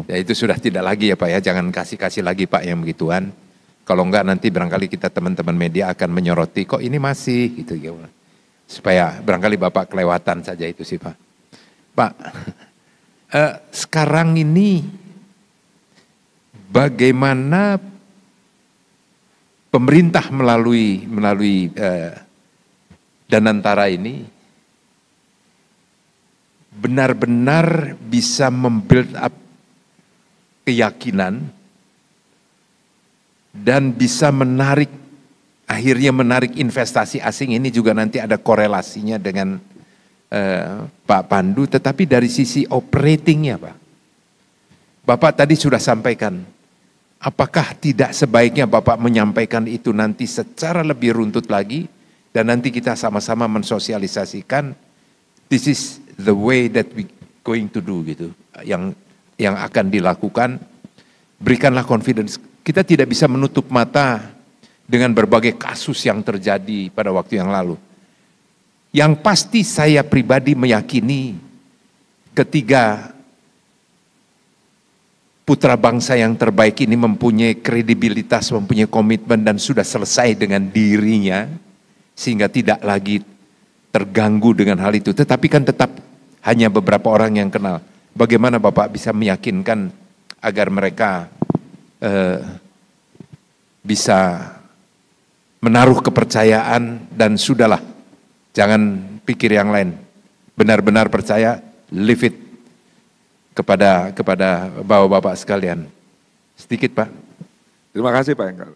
Ya itu sudah tidak lagi ya Pak ya, jangan kasih lagi Pak yang begituan. Kalau enggak nanti barangkali kita teman-teman media akan menyoroti kok ini masih gitu ya. Supaya barangkali Bapak kelewatan saja itu sih Pak. Pak, sekarang ini bagaimana pemerintah melalui Danantara ini benar-benar bisa membuild up keyakinan dan bisa akhirnya menarik investasi asing. Ini juga nanti ada korelasinya dengan Pak Pandu, tetapi dari sisi operatingnya Pak. Bapak tadi sudah sampaikan, apakah tidak sebaiknya Bapak menyampaikan itu nanti secara lebih runtut lagi, dan nanti kita sama-sama mensosialisasikan, this is the way that we going to do gitu, yang akan dilakukan. Berikanlah confidence. Kita tidak bisa menutup mata dengan berbagai kasus yang terjadi pada waktu yang lalu. Yang pasti saya pribadi meyakini ketiga putra bangsa yang terbaik ini mempunyai kredibilitas, mempunyai komitmen dan sudah selesai dengan dirinya sehingga tidak lagi terganggu dengan hal itu. Tetapi kan tetap hanya beberapa orang yang kenal. Bagaimana Bapak bisa meyakinkan agar mereka bisa menaruh kepercayaan dan sudahlah, jangan pikir yang lain. Benar-benar percaya, leave it kepada bapak-bapak sekalian. Sedikit Pak. Terima kasih Pak Enggar.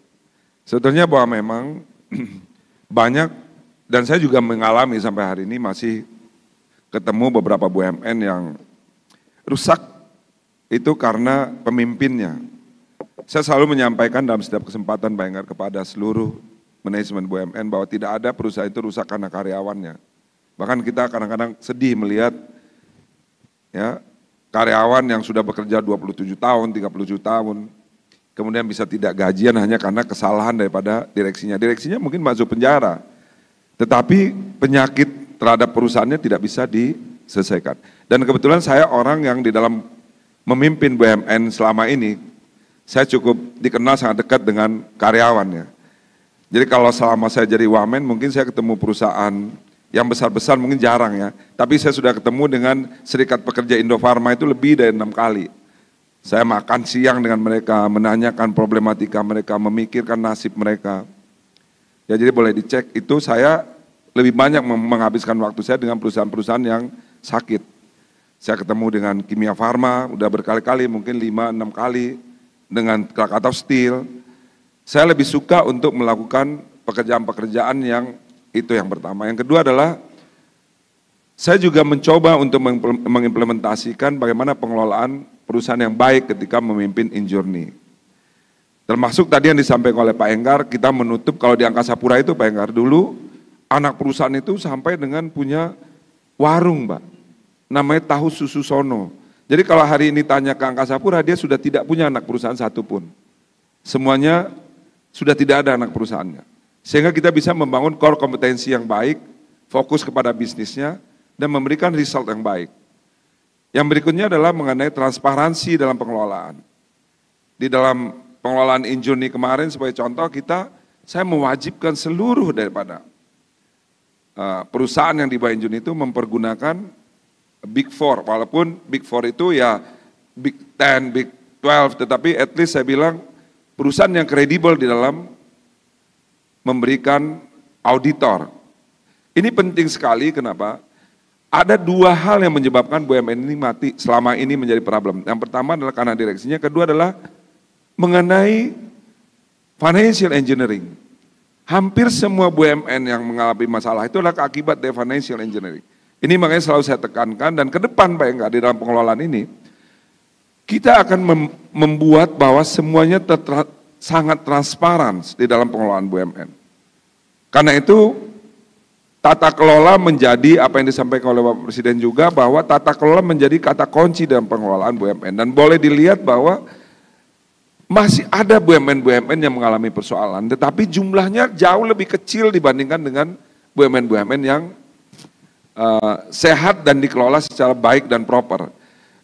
Sebetulnya bahwa memang banyak, dan saya juga mengalami sampai hari ini masih ketemu beberapa BUMN yang rusak itu karena pemimpinnya. Saya selalu menyampaikan dalam setiap kesempatan Pak Enggar kepada seluruh manajemen BUMN bahwa tidak ada perusahaan itu rusak karena karyawannya. Bahkan kita kadang-kadang sedih melihat ya karyawan yang sudah bekerja 27 tahun, 37 tahun, kemudian bisa tidak gajian hanya karena kesalahan daripada direksinya. Direksinya mungkin masuk penjara, tetapi penyakit terhadap perusahaannya tidak bisa diselesaikan. Dan kebetulan saya orang yang di dalam memimpin BUMN selama ini, saya cukup dikenal sangat dekat dengan karyawannya. Jadi kalau selama saya jadi wamen, mungkin saya ketemu perusahaan yang besar-besar mungkin jarang ya. Tapi saya sudah ketemu dengan Serikat Pekerja Indofarma itu lebih dari 6 kali. Saya makan siang dengan mereka, menanyakan problematika mereka, memikirkan nasib mereka. Ya jadi boleh dicek, itu saya lebih banyak menghabiskan waktu saya dengan perusahaan-perusahaan yang sakit. Saya ketemu dengan Kimia Farma, udah berkali-kali, mungkin 5-6 kali. Dengan Krakatau Steel, saya lebih suka untuk melakukan pekerjaan-pekerjaan yang itu yang pertama. Yang kedua adalah saya juga mencoba untuk mengimplementasikan bagaimana pengelolaan perusahaan yang baik ketika memimpin InJourney. Termasuk tadi yang disampaikan oleh Pak Enggar, kita menutup kalau di Angkasa Pura itu Pak Enggar dulu anak perusahaan itu sampai dengan punya warung Pak, namanya Tahu Susu Sono. Jadi kalau hari ini tanya ke Angkasa Pura, dia sudah tidak punya anak perusahaan satupun. Semuanya sudah tidak ada anak perusahaannya. Sehingga kita bisa membangun core kompetensi yang baik, fokus kepada bisnisnya, dan memberikan result yang baik. Yang berikutnya adalah mengenai transparansi dalam pengelolaan. Di dalam pengelolaan InJourney kemarin sebagai contoh saya mewajibkan seluruh daripada perusahaan yang di bawah InJourney itu mempergunakan Big Four, walaupun Big Four itu ya Big 10, Big 12, tetapi at least saya bilang perusahaan yang kredibel di dalam memberikan auditor. Ini penting sekali, kenapa? ada dua hal yang menyebabkan BUMN ini mati selama ini menjadi problem. Yang pertama adalah karena direksinya, kedua adalah mengenai financial engineering. Hampir semua BUMN yang mengalami masalah itu adalah akibat dari financial engineering. Ini makanya selalu saya tekankan, dan ke depan Pak Enggar di dalam pengelolaan ini, kita akan membuat bahwa semuanya sangat transparan di dalam pengelolaan BUMN. Karena itu, tata kelola menjadi apa yang disampaikan oleh Bapak Presiden juga, bahwa tata kelola menjadi kata kunci dalam pengelolaan BUMN. Dan boleh dilihat bahwa masih ada BUMN-BUMN yang mengalami persoalan, tetapi jumlahnya jauh lebih kecil dibandingkan dengan BUMN-BUMN yang sehat dan dikelola secara baik dan proper.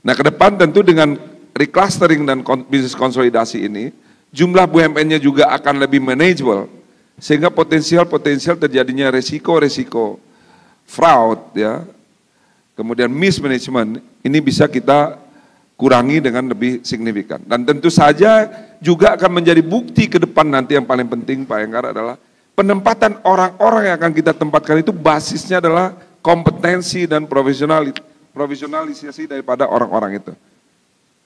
Nah, ke depan tentu dengan reclustering dan bisnis konsolidasi ini, jumlah BUMN-nya juga akan lebih manageable, sehingga potensial terjadinya resiko fraud, ya, kemudian mismanagement, ini bisa kita kurangi dengan lebih signifikan. Dan tentu saja juga akan menjadi bukti ke depan nanti yang paling penting Pak Enggar adalah penempatan orang-orang yang akan kita tempatkan itu basisnya adalah kompetensi dan profesionalisasi daripada orang-orang itu.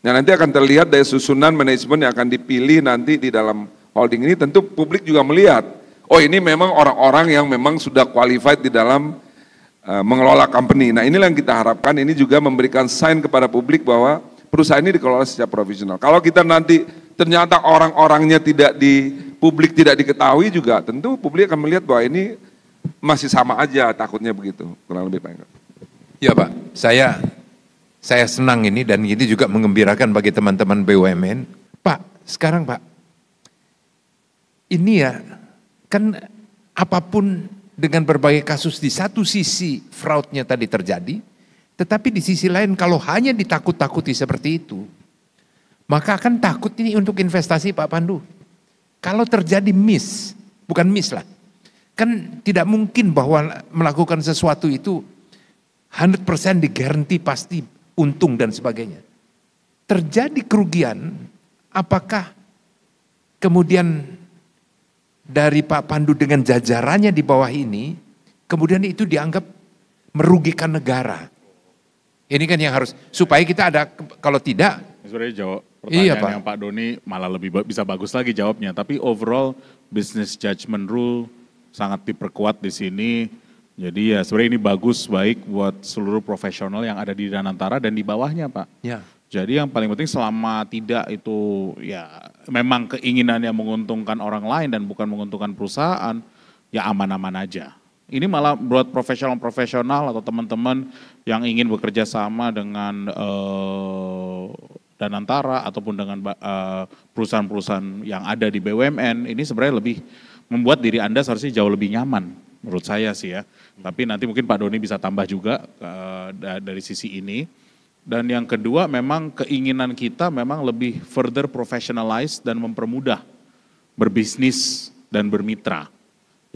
Nah, nanti akan terlihat dari susunan manajemen yang akan dipilih nanti di dalam holding ini, tentu publik juga melihat, oh ini memang orang-orang yang memang sudah qualified di dalam mengelola company. Nah, inilah yang kita harapkan, ini juga memberikan sign kepada publik bahwa perusahaan ini dikelola secara profesional. Kalau kita nanti ternyata orang-orangnya publik tidak diketahui juga, tentu publik akan melihat bahwa ini masih sama aja, takutnya begitu, kurang lebih Pak Enggar. Ya Pak, saya senang ini, dan ini juga menggembirakan bagi teman-teman BUMN. Pak, sekarang Pak, ini ya, kan apapun dengan berbagai kasus, di satu sisi fraudnya tadi terjadi, tetapi di sisi lain kalau hanya ditakut-takuti seperti itu, maka akan takut ini untuk investasi Pak Pandu. Kalau terjadi bukan miss lah, kan tidak mungkin bahwa melakukan sesuatu itu 100% digaranti pasti untung dan sebagainya. Terjadi kerugian, apakah kemudian dari Pak Pandu dengan jajarannya di bawah ini, kemudian itu dianggap merugikan negara? Ini kan yang harus, supaya kita ada, kalau tidak. Sebenarnya jawab pertanyaan yang Pak Doni malah lebih bisa bagus lagi jawabnya. Tapi overall business judgment rule sangat diperkuat di sini. Jadi ya sebenarnya ini baik buat seluruh profesional yang ada di Danantara dan di bawahnya Pak. Ya. Jadi yang paling penting selama tidak itu ya memang keinginan yang menguntungkan orang lain dan bukan menguntungkan perusahaan, ya aman-aman aja. Ini malah buat profesional atau teman-teman yang ingin bekerja sama dengan Danantara ataupun dengan perusahaan-perusahaan yang ada di BUMN, ini sebenarnya lebih membuat diri Anda seharusnya jauh lebih nyaman, menurut saya sih ya. Tapi nanti mungkin Pak Doni bisa tambah juga dari sisi ini. Dan yang kedua memang keinginan kita memang lebih further professionalize dan mempermudah berbisnis dan bermitra.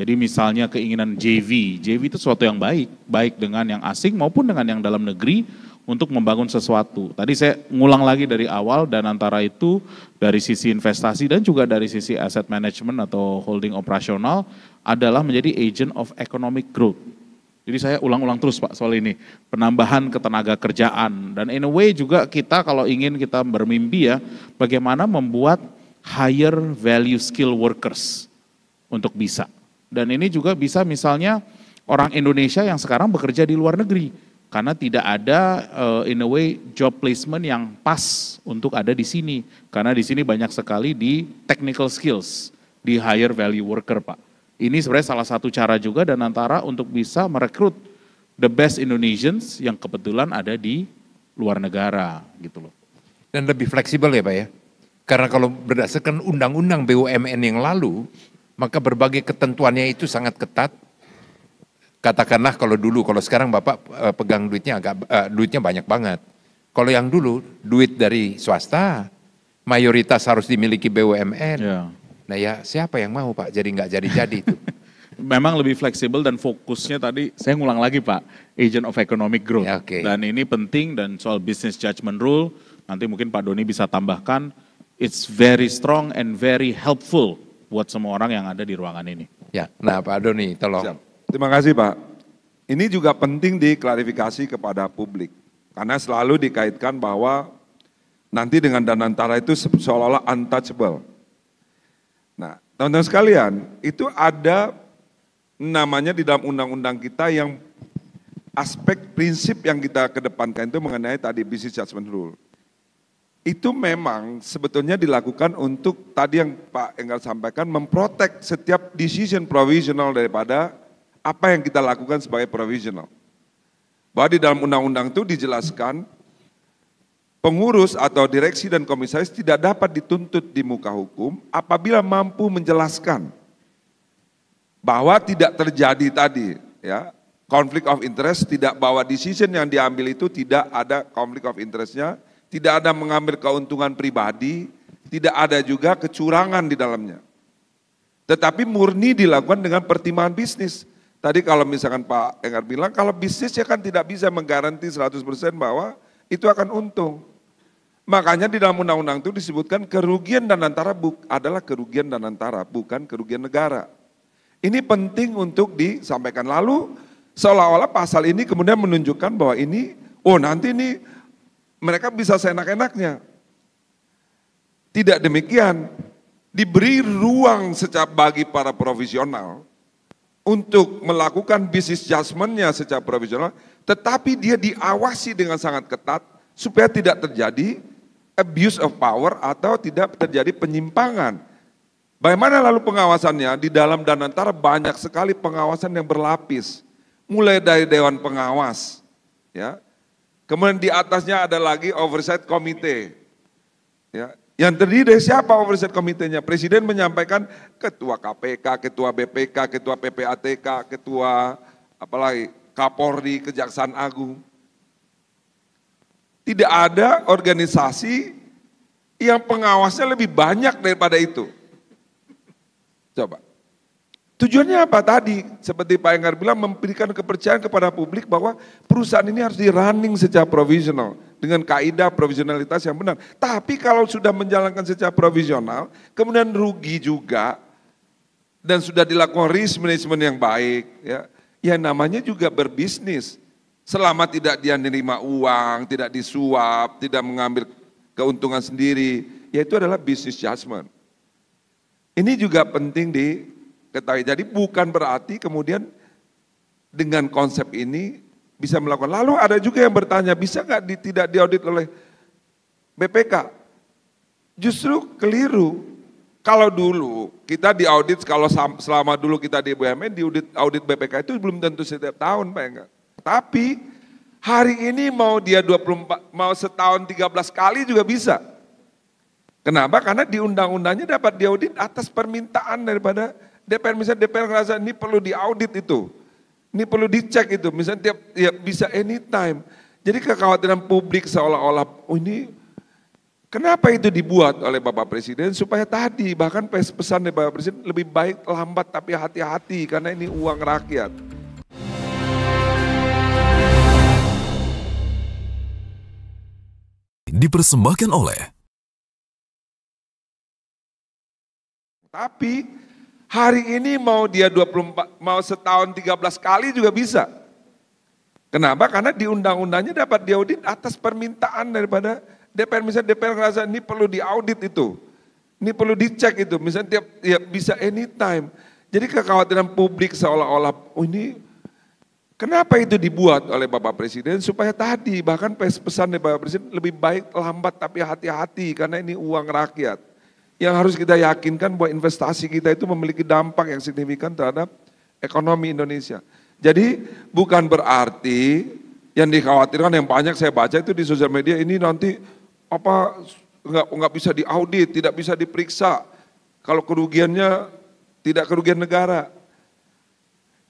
Jadi misalnya keinginan JV itu sesuatu yang baik dengan yang asing maupun dengan yang dalam negeri untuk membangun sesuatu. Tadi saya ngulang lagi dari awal, dan antara itu dari sisi investasi dan juga dari sisi asset management atau holding operasional adalah menjadi agent of economic growth. Jadi saya ulang-ulang terus Pak soal ini, penambahan ketenaga kerjaan, dan in a way juga kita kalau ingin kita bermimpi ya, bagaimana membuat higher value skill workers untuk bisa. Dan ini juga bisa misalnya orang Indonesia yang sekarang bekerja di luar negeri, karena tidak ada in a way job placement yang pas untuk ada di sini. Karena di sini banyak sekali di technical skills, di higher value worker Pak. Ini sebenarnya salah satu cara juga Danantara untuk bisa merekrut the best Indonesians yang kebetulan ada di luar negara gitu loh. Dan lebih fleksibel ya Pak ya. Karena kalau berdasarkan undang-undang BUMN yang lalu, maka berbagai ketentuannya itu sangat ketat. Katakanlah kalau sekarang Bapak pegang duitnya duitnya banyak banget. Kalau yang dulu duit dari swasta, mayoritas harus dimiliki BUMN. Ya. Nah ya siapa yang mau Pak, jadi nggak jadi itu. Memang lebih fleksibel dan fokusnya tadi, saya ngulang lagi Pak, agent of economic growth. Ya, okay. Dan ini penting, dan soal business judgment rule, nanti mungkin Pak Doni bisa tambahkan, it's very strong and very helpful buat semua orang yang ada di ruangan ini. Ya, nah Pak Doni tolong. Siap. Terima kasih Pak. Ini juga penting diklarifikasi kepada publik. Karena selalu dikaitkan bahwa nanti dengan Danantara itu seolah-olah untouchable. Nah, teman-teman sekalian, itu ada namanya di dalam undang-undang kita yang aspek prinsip yang kita kedepankan itu mengenai tadi business judgment rule. Itu memang sebetulnya dilakukan untuk tadi yang Pak Enggar sampaikan, memprotek setiap decision provisional daripada apa yang kita lakukan sebagai provisional. Bahwa di dalam undang-undang itu dijelaskan pengurus atau direksi dan komisaris tidak dapat dituntut di muka hukum apabila mampu menjelaskan bahwa tidak terjadi tadi ya conflict of interest, tidak bahwa decision yang diambil itu tidak ada conflict of interestnya, tidak ada mengambil keuntungan pribadi, tidak ada juga kecurangan di dalamnya. Tetapi murni dilakukan dengan pertimbangan bisnis. Tadi kalau misalkan Pak Enggar bilang, kalau bisnisnya kan tidak bisa menggaranti 100% bahwa itu akan untung. Makanya di dalam undang-undang itu disebutkan kerugian Danantara adalah kerugian Danantara, bukan kerugian negara. Ini penting untuk disampaikan. Lalu seolah-olah pasal ini kemudian menunjukkan bahwa ini, oh nanti ini mereka bisa seenak-enaknya. Tidak demikian, diberi ruang secara bagi para profesional untuk melakukan business judgment-nya secara profesional, tetapi dia diawasi dengan sangat ketat supaya tidak terjadi abuse of power atau tidak terjadi penyimpangan. Bagaimana lalu pengawasannya? Di dalam Danantara banyak sekali pengawasan yang berlapis, mulai dari Dewan Pengawas, ya. Kemudian di atasnya ada lagi Oversight Committee, ya. Yang terdiri dari siapa oversight komitenya? Presiden menyampaikan ketua KPK, ketua BPK, ketua PPATK, ketua apalagi Kapolri, Kejaksaan Agung. Tidak ada organisasi yang pengawasnya lebih banyak daripada itu. Coba. Tujuannya apa tadi? Seperti Pak Enggar bilang, memberikan kepercayaan kepada publik bahwa perusahaan ini harus di-running secara provisional dengan kaidah provisionalitas yang benar. Tapi kalau sudah menjalankan secara provisional, kemudian rugi juga dan sudah dilakukan risk management yang baik, ya namanya juga berbisnis. Selama tidak dia menerima uang, tidak disuap, tidak mengambil keuntungan sendiri, yaitu adalah business judgment. Ini juga penting diketahui. Jadi bukan berarti kemudian dengan konsep ini bisa melakukan. Lalu ada juga yang bertanya, bisa nggak tidak diaudit oleh BPK? Justru keliru. Kalau dulu kita diaudit, kalau selama dulu kita di BUMN, audit BPK itu belum tentu setiap tahun Pak Enggar. Tapi hari ini mau dia 24, mau setahun 13 kali juga bisa. Kenapa? Karena di undang-undangnya dapat diaudit atas permintaan daripada DPR. Misalnya DPR ngerasa ini perlu diaudit itu, ini perlu dicek itu, misalnya ya bisa anytime. Jadi kekhawatiran publik seolah-olah, oh ini kenapa itu dibuat oleh Bapak Presiden supaya tadi bahkan pesan dari Bapak Presiden lebih baik lambat tapi hati-hati karena ini uang rakyat. Dipersembahkan oleh. Tapi hari ini mau dia 24, mau setahun 13 kali juga bisa. Kenapa? Karena di undang-undangnya dapat diaudit atas permintaan daripada DPR. Misalnya DPR ngerasa ini perlu diaudit itu, ini perlu dicek itu, misalnya ya bisa anytime. Jadi kekhawatiran publik seolah-olah, oh ini kenapa itu dibuat oleh Bapak Presiden supaya tadi bahkan pesan dari Bapak Presiden lebih baik lambat tapi hati-hati karena ini uang rakyat. Yang harus kita yakinkan bahwa investasi kita itu memiliki dampak yang signifikan terhadap ekonomi Indonesia. Jadi bukan berarti yang dikhawatirkan yang banyak saya baca itu di sosial media ini nanti apa nggak bisa diaudit, tidak bisa diperiksa. Kalau kerugiannya tidak kerugian negara.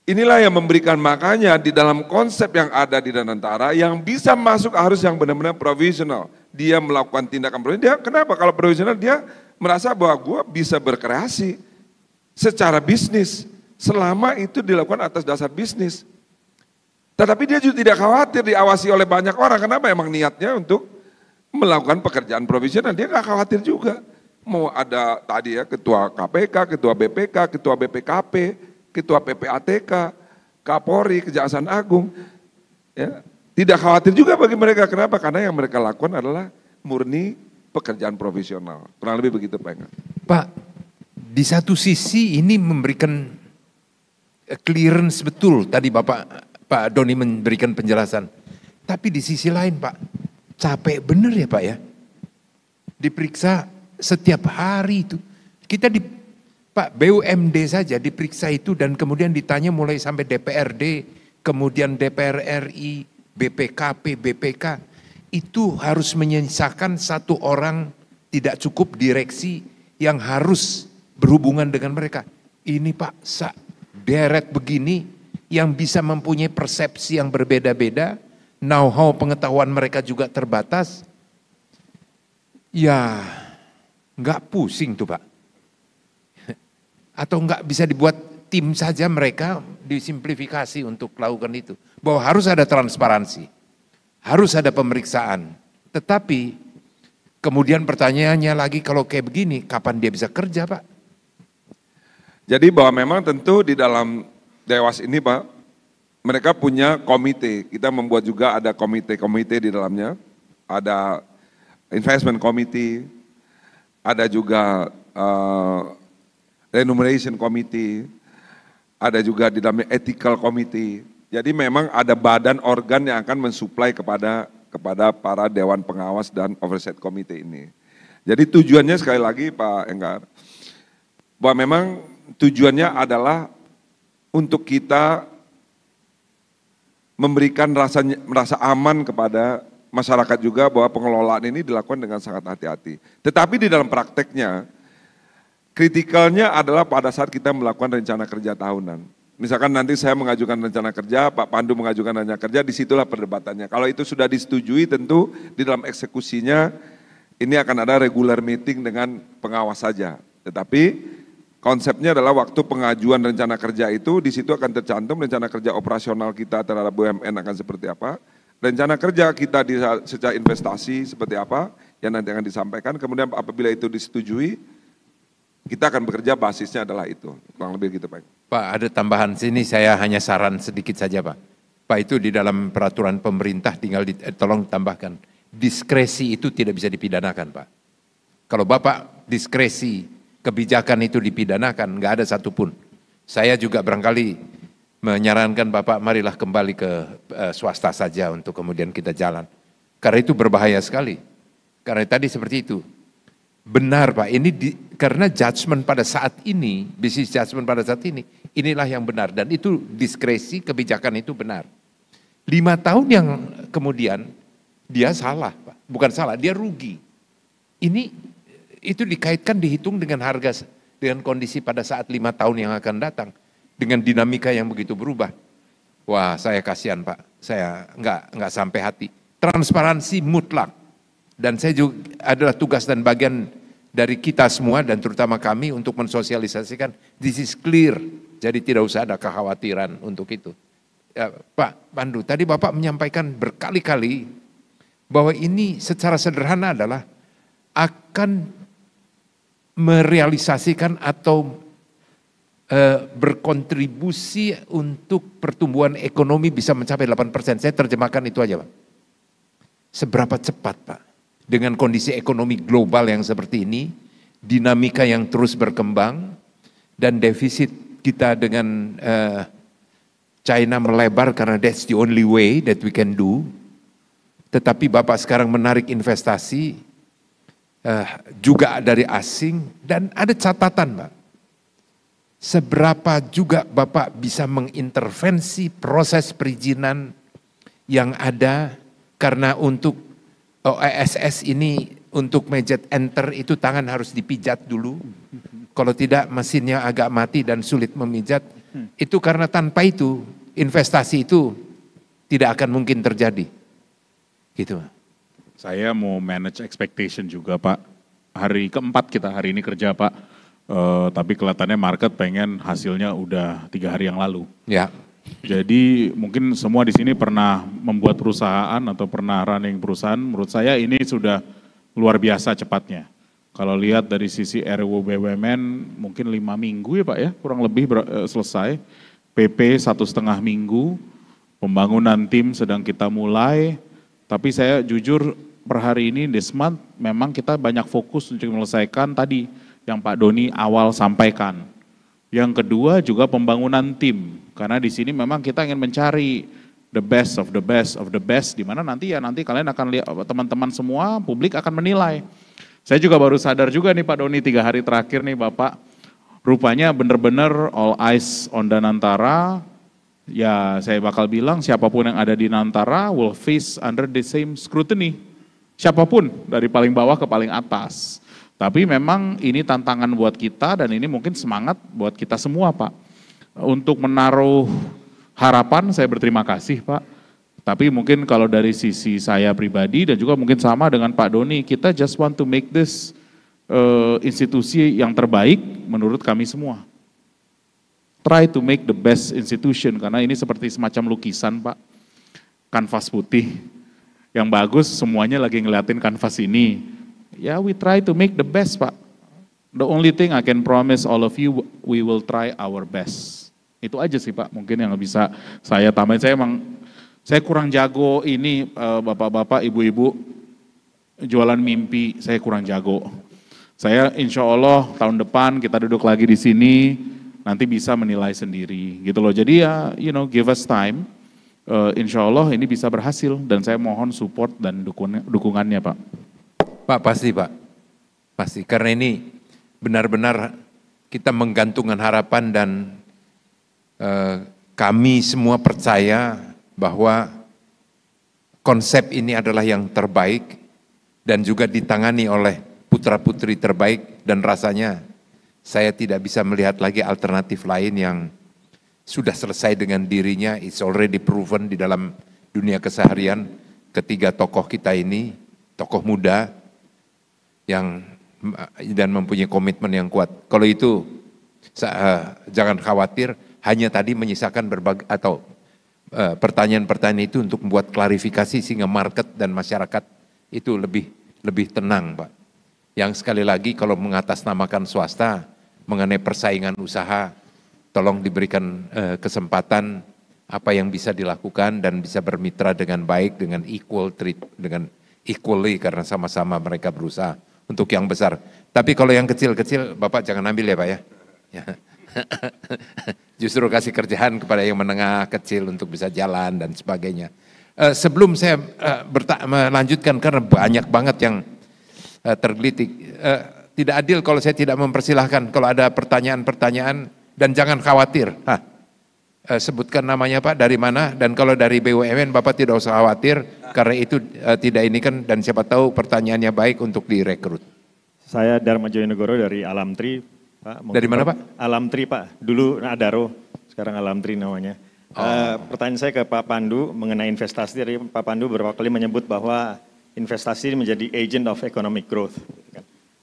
Inilah yang memberikan makanya di dalam konsep yang ada di Danantara yang bisa masuk harus yang benar-benar provisional. Dia melakukan tindakan provisional. Dia kenapa? Kalau provisional dia merasa bahwa gue bisa berkreasi secara bisnis selama itu dilakukan atas dasar bisnis. Tetapi dia juga tidak khawatir diawasi oleh banyak orang. Kenapa? Emang niatnya untuk melakukan pekerjaan provisional. Dia nggak khawatir juga. Mau ada tadi ya ketua KPK, ketua BPK, ketua BPKP, ketua PPATK, Kapolri, Kejaksaan Agung, ya, tidak khawatir juga bagi mereka. Kenapa? Karena yang mereka lakukan adalah murni pekerjaan profesional. Kurang lebih begitu Pak Enggar. Pak, di satu sisi ini memberikan clearance betul, tadi Pak Doni memberikan penjelasan. Tapi di sisi lain Pak, capek bener ya Pak ya. Diperiksa setiap hari itu. Kita Pak BUMD saja diperiksa itu dan kemudian ditanya mulai sampai DPRD, kemudian DPR RI, BPKP, BPK. Itu harus menyisakan satu orang, tidak cukup direksi yang harus berhubungan dengan mereka. Ini Pak, deret begini yang bisa mempunyai persepsi yang berbeda-beda, know-how pengetahuan mereka juga terbatas. Ya, nggak pusing tuh Pak. Atau nggak bisa dibuat tim saja mereka disimplifikasi untuk melakukan itu. Bahwa harus ada transparansi, harus ada pemeriksaan. Tetapi kemudian pertanyaannya lagi kalau kayak begini, kapan dia bisa kerja Pak? Jadi bahwa memang tentu di dalam Dewas ini Pak, mereka punya komite. Kita membuat juga ada komite-komite di dalamnya. Ada investment committee, ada juga remuneration committee, ada juga di dalamnya ethical committee. Jadi memang ada badan organ yang akan mensuplai kepada para dewan pengawas dan oversight committee ini. Jadi tujuannya sekali lagi Pak Enggar, bahwa memang tujuannya adalah untuk kita memberikan rasa aman kepada masyarakat juga bahwa pengelolaan ini dilakukan dengan sangat hati-hati. Tetapi di dalam prakteknya, kritikalnya adalah pada saat kita melakukan rencana kerja tahunan. Misalkan nanti saya mengajukan rencana kerja, Pak Pandu mengajukan rencana kerja, disitulah perdebatannya. Kalau itu sudah disetujui tentu di dalam eksekusinya ini akan ada regular meeting dengan pengawas saja. Tetapi konsepnya adalah waktu pengajuan rencana kerja itu, di situ akan tercantum rencana kerja operasional kita terhadap BUMN akan seperti apa. Rencana kerja kita secara investasi seperti apa yang nanti akan disampaikan, kemudian apabila itu disetujui, kita akan bekerja basisnya adalah itu, kurang lebih gitu Pak. Pak ada tambahan sini, saya hanya saran sedikit saja Pak. Pak itu di dalam peraturan pemerintah tinggal tolong tambahkan, diskresi itu tidak bisa dipidanakan Pak. Kalau Bapak diskresi kebijakan itu dipidanakan, nggak ada satupun. Saya juga barangkali menyarankan Bapak marilah kembali ke swasta saja untuk kemudian kita jalan. Karena itu berbahaya sekali. Karena tadi seperti itu. Benar Pak, ini karena judgement pada saat ini, business judgement pada saat ini, inilah yang benar. Dan itu diskresi kebijakan itu benar. 5 tahun yang kemudian dia salah Pak. Bukan salah, dia rugi. Itu dikaitkan, dihitung dengan harga, dengan kondisi pada saat 5 tahun yang akan datang. Dengan dinamika yang begitu berubah. Wah saya kasihan Pak, saya nggak sampai hati. Transparansi mutlak. Dan saya juga adalah tugas dan bagian dari kita semua dan terutama kami untuk mensosialisasikan this is clear. Jadi tidak usah ada kekhawatiran untuk itu. Ya, Pak Pandu, tadi Bapak menyampaikan berkali-kali bahwa ini secara sederhana adalah akan merealisasikan atau berkontribusi untuk pertumbuhan ekonomi bisa mencapai 8%. Saya terjemahkan itu aja Pak. Seberapa cepat Pak? Dengan kondisi ekonomi global yang seperti ini, dinamika yang terus berkembang, dan defisit kita dengan China melebar karena that's the only way that we can do. Tetapi Bapak sekarang menarik investasi juga dari asing, dan ada catatan Pak. Seberapa juga Bapak bisa mengintervensi proses perizinan yang ada, karena untuk OESS ini untuk mejet enter itu tangan harus dipijat dulu. Kalau tidak mesinnya agak mati dan sulit memijat. Itu karena tanpa itu investasi itu tidak akan mungkin terjadi. Gitu. Saya mau manage expectation juga Pak. Hari keempat kita hari ini kerja Pak. Tapi kelihatannya market pengen hasilnya udah 3 hari yang lalu. Ya. Jadi mungkin semua di sini pernah membuat perusahaan atau pernah running perusahaan. Menurut saya ini sudah luar biasa cepatnya. Kalau lihat dari sisi RUU BUMN mungkin 5 minggu ya Pak ya, kurang lebih selesai. PP 1,5 minggu, pembangunan tim sedang kita mulai, tapi saya jujur per hari ini this month memang kita banyak fokus untuk menyelesaikan tadi yang Pak Doni awal sampaikan. Yang kedua juga pembangunan tim, karena di sini memang kita ingin mencari the best of the best of the best, di mana nanti kalian akan lihat, teman-teman semua, publik akan menilai. Saya juga baru sadar juga nih Pak Doni 3 hari terakhir nih Bapak, rupanya benar-benar all eyes on Danantara. Ya saya bakal bilang siapapun yang ada di Nantara will face under the same scrutiny. Siapapun dari paling bawah ke paling atas. Tapi memang ini tantangan buat kita dan ini mungkin semangat buat kita semua Pak. Untuk menaruh harapan, saya berterima kasih Pak. Tapi mungkin kalau dari sisi saya pribadi dan juga mungkin sama dengan Pak Doni, kita just want to make this institusi yang terbaik menurut kami semua. Try to make the best institution, karena ini seperti semacam lukisan Pak. Kanvas putih, yang bagus semuanya lagi ngeliatin kanvas ini. Ya we try to make the best Pak. The only thing I can promise all of you, we will try our best. Itu aja sih Pak, mungkin yang bisa saya tambahin. Saya kurang jago ini bapak-bapak, ibu-ibu, jualan mimpi, saya kurang jago. Saya insya Allah tahun depan kita duduk lagi di sini, nanti bisa menilai sendiri gitu loh. Jadi ya, give us time, insya Allah ini bisa berhasil dan saya mohon support dan dukungannya Pak. Pak, pasti Pak, pasti. Karena ini benar-benar kita menggantungkan harapan dan kami semua percaya bahwa konsep ini adalah yang terbaik dan juga ditangani oleh putra-putri terbaik dan rasanya saya tidak bisa melihat lagi alternatif lain yang sudah selesai dengan dirinya, it's already proven di dalam dunia keseharian. Ketiga tokoh kita ini, tokoh muda yang dan mempunyai komitmen yang kuat. Kalau itu jangan khawatir, hanya tadi menyisakan berbagai atau pertanyaan-pertanyaan itu untuk membuat klarifikasi sehingga market dan masyarakat itu lebih tenang Pak. Yang sekali lagi kalau mengatasnamakan swasta mengenai persaingan usaha, tolong diberikan kesempatan apa yang bisa dilakukan dan bisa bermitra dengan baik, dengan equally karena sama-sama mereka berusaha untuk yang besar. Tapi kalau yang kecil-kecil Bapak jangan ambil ya Pak ya. Justru kasih kerjaan kepada yang menengah kecil untuk bisa jalan dan sebagainya. Sebelum saya melanjutkan karena banyak banget yang tergelitik. Tidak adil kalau saya tidak mempersilahkan kalau ada pertanyaan-pertanyaan dan jangan khawatir. Sebutkan namanya Pak, dari mana, dan kalau dari BUMN Bapak tidak usah khawatir karena itu tidak ini kan, dan siapa tahu pertanyaannya baik untuk direkrut. Saya Dharma Joyonegoro dari Alamtri. Pak, dari mana Pak? Alamtri Pak, dulu Adaro, sekarang Alamtri namanya. Pertanyaan saya ke Pak Pandu mengenai investasi. Dari Pak Pandu beberapa kali menyebut bahwa investasi menjadi agent of economic growth.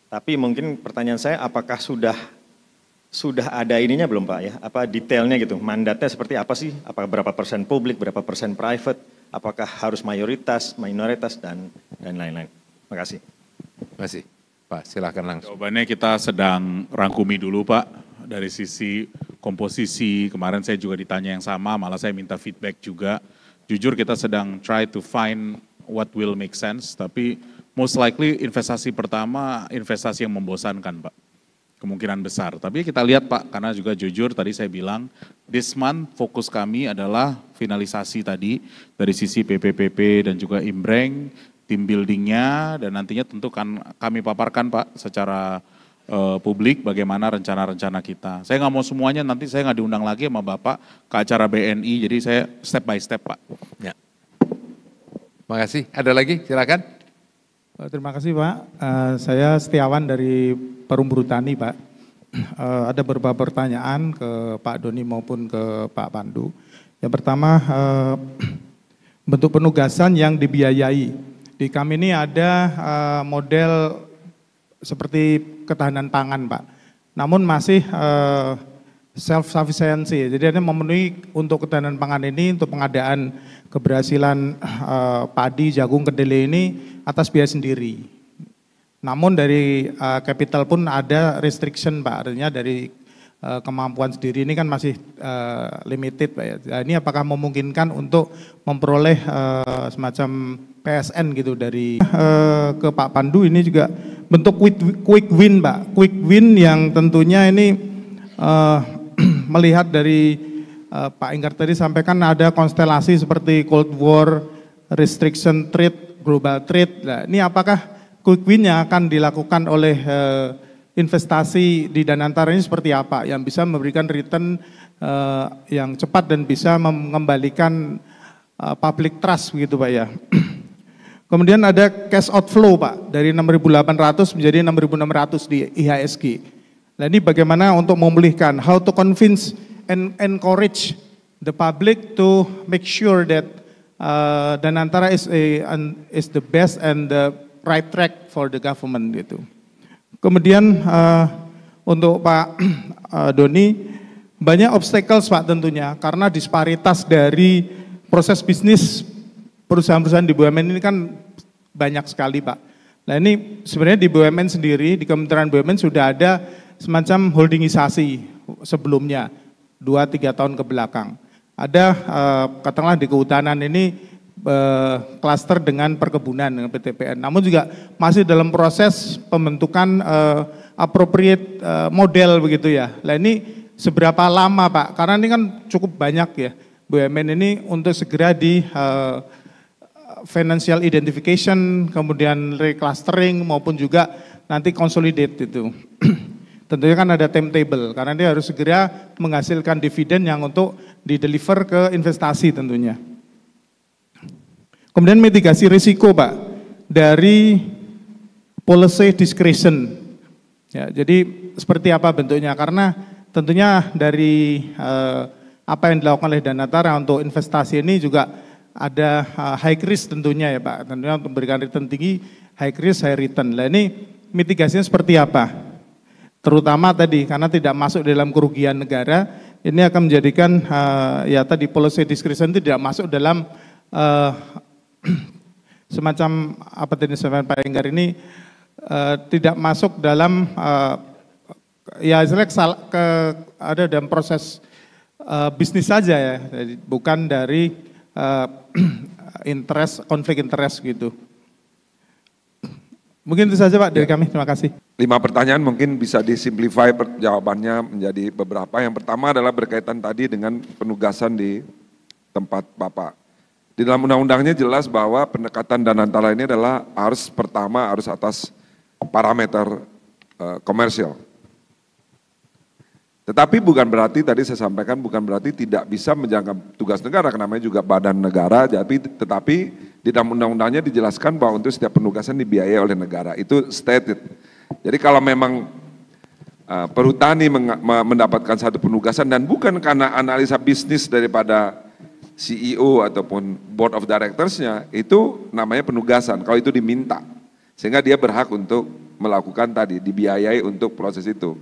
Tapi mungkin pertanyaan saya, apakah sudah ada ininya belum Pak ya? Apa detailnya gitu, mandatnya seperti apa sih? Apakah berapa persen publik, berapa persen private? Apakah harus mayoritas, minoritas, dan lain-lain? Terima kasih. Terima kasih. Pak, silakan langsung. Jawabannya kita sedang rangkumi dulu Pak, dari sisi komposisi. Kemarin saya juga ditanya yang sama, malah saya minta feedback juga. Jujur kita sedang try to find what will make sense, tapi most likely investasi pertama investasi yang membosankan Pak. Kemungkinan besar, tapi kita lihat Pak, karena juga jujur tadi saya bilang, this month fokus kami adalah finalisasi tadi dari sisi PPPP dan juga Imbreng, tim buildingnya, dan nantinya tentu kan kami paparkan Pak secara publik bagaimana rencana-rencana kita. Saya nggak mau semuanya, nanti saya nggak diundang lagi sama Bapak ke acara BNI, jadi saya step by step Pak. Ya. Terima kasih, ada lagi silakan. Terima kasih Pak, saya Setiawan dari Perum Brutani Pak. Ada beberapa pertanyaan ke Pak Doni maupun ke Pak Pandu. Yang pertama, bentuk penugasan yang dibiayai. Di kami ini ada model seperti ketahanan pangan Pak, namun masih self-sufficiency, jadi ada memenuhi untuk ketahanan pangan ini, untuk pengadaan keberhasilan padi, jagung, kedelai ini atas biaya sendiri. Namun dari capital pun ada restriction Pak, artinya dari kemampuan sendiri ini kan masih limited Pak ya. Nah, ini apakah memungkinkan untuk memperoleh semacam PSN gitu dari ke Pak Pandu, ini juga bentuk quick win Pak, quick win yang tentunya ini melihat dari Pak Enggar tadi sampaikan ada konstelasi seperti Cold War, restriction trade, global trade. Nah, ini apakah quick win-nya akan dilakukan oleh investasi di Danantara ini seperti apa yang bisa memberikan return yang cepat dan bisa mengembalikan public trust begitu Pak ya. Kemudian ada cash outflow Pak dari 6.800 menjadi 6.600 di IHSG. Nah ini bagaimana untuk memulihkan, how to convince and encourage the public to make sure that Danantara is the best and the right track for the government gitu. Kemudian untuk Pak Doni, banyak obstacles Pak tentunya karena disparitas dari proses bisnis perusahaan-perusahaan di BUMN ini kan banyak sekali Pak. Nah ini sebenarnya di BUMN sendiri, di Kementerian BUMN sudah ada semacam holdingisasi sebelumnya 2-3 tahun ke belakang. Ada katakanlah di kehutanan ini klaster dengan perkebunan dengan PTPN. Namun juga masih dalam proses pembentukan appropriate model begitu ya. Nah ini seberapa lama Pak? Karena ini kan cukup banyak ya BUMN ini untuk segera di financial identification, kemudian reclustering maupun juga nanti consolidate itu. Tentunya kan ada timetable karena dia harus segera menghasilkan dividen yang untuk dideliver ke investasi tentunya. Kemudian mitigasi risiko Pak dari policy discretion. Ya, jadi seperti apa bentuknya? Karena tentunya dari apa yang dilakukan oleh Danantara untuk investasi ini juga ada high risk tentunya ya Pak. Tentunya untuk memberikan return tinggi, high risk, high return. Nah ini mitigasinya seperti apa? Terutama tadi karena tidak masuk dalam kerugian negara, ini akan menjadikan ya tadi policy discretion itu tidak masuk dalam semacam apa tadi disampaikan Pak Enggar ini tidak masuk dalam ya istilahnya ada dalam proses bisnis saja ya, bukan dari konflik interest gitu. Mungkin itu saja Pak dari kami, terima kasih. 5 pertanyaan mungkin bisa disimplify jawabannya menjadi beberapa. Yang pertama adalah berkaitan tadi dengan penugasan di tempat Bapak. Di dalam undang-undangnya jelas bahwa pendekatan Danantara ini adalah pertama harus atas parameter komersial. Tetapi bukan berarti, tadi saya sampaikan, bukan berarti tidak bisa menjalankan tugas negara, namanya juga badan negara, tetapi di dalam undang-undangnya dijelaskan bahwa untuk setiap penugasan dibiayai oleh negara, itu stated. Jadi kalau memang perhutani mendapatkan satu penugasan dan bukan karena analisa bisnis daripada CEO ataupun board of directors-nya, itu namanya penugasan, kalau itu diminta. Sehingga dia berhak untuk melakukan tadi, dibiayai untuk proses itu.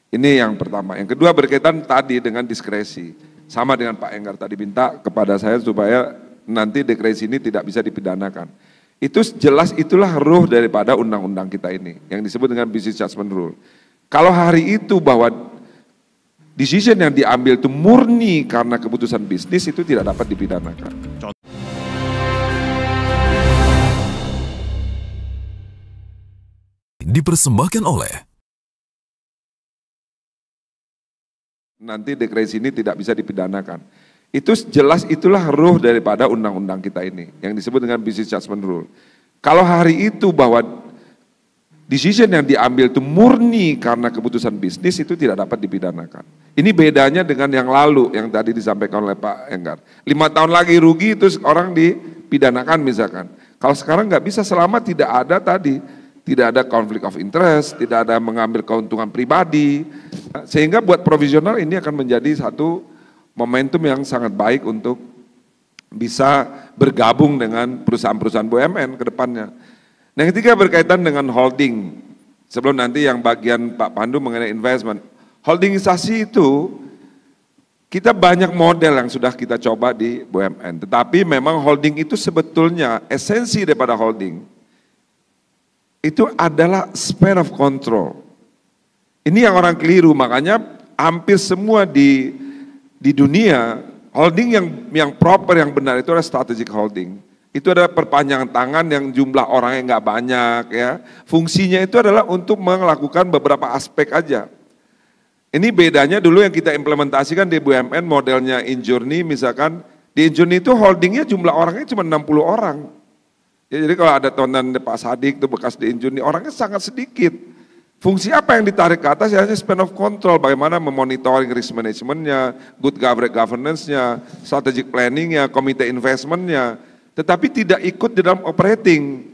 Ini yang pertama. Yang kedua berkaitan tadi dengan diskresi. Sama dengan Pak Enggar tadi minta kepada saya supaya nanti diskresi ini tidak bisa dipidanakan. Itu jelas itulah ruh daripada undang-undang kita ini, yang disebut dengan business judgment rule. Kalau hari itu bahwa decision yang diambil itu murni karena keputusan bisnis, itu tidak dapat dipidanakan. Dipersembahkan oleh nanti diskresi ini tidak bisa dipidanakan. Itu jelas itulah ruh daripada undang-undang kita ini, yang disebut dengan business judgment rule. Kalau hari itu bahwa decision yang diambil itu murni karena keputusan bisnis, itu tidak dapat dipidanakan. Ini bedanya dengan yang lalu, yang tadi disampaikan oleh Pak Enggar. 5 tahun lagi rugi, itu orang dipidanakan misalkan. Kalau sekarang nggak bisa selama tidak ada tadi, tidak ada conflict of interest, tidak ada mengambil keuntungan pribadi, sehingga buat provisional ini akan menjadi satu momentum yang sangat baik untuk bisa bergabung dengan perusahaan-perusahaan BUMN ke depannya. Nah, yang ketiga berkaitan dengan holding. Sebelum nanti yang bagian Pak Pandu mengenai investment. Holdingisasi itu kita banyak model yang sudah kita coba di BUMN. Tetapi memang holding itu sebetulnya esensi daripada holding itu adalah span of control. Ini yang orang keliru, makanya hampir semua di dunia holding yang proper, yang benar itu adalah strategic holding. Itu adalah perpanjangan tangan yang jumlah orangnya nggak banyak ya. Fungsinya itu adalah untuk melakukan beberapa aspek aja. Ini bedanya dulu yang kita implementasikan di BUMN modelnya InJourney, misalkan di InJourney itu holdingnya jumlah orangnya cuma 60 orang. Ya, jadi kalau ada tonton Pak Sadik itu bekas di InJourney, orangnya sangat sedikit. Fungsi apa yang ditarik ke atas ya hanya span of control, bagaimana memonitoring risk manajemennya, good governance-nya, strategic planning-nya, komite investment-nya, tetapi tidak ikut di dalam operating.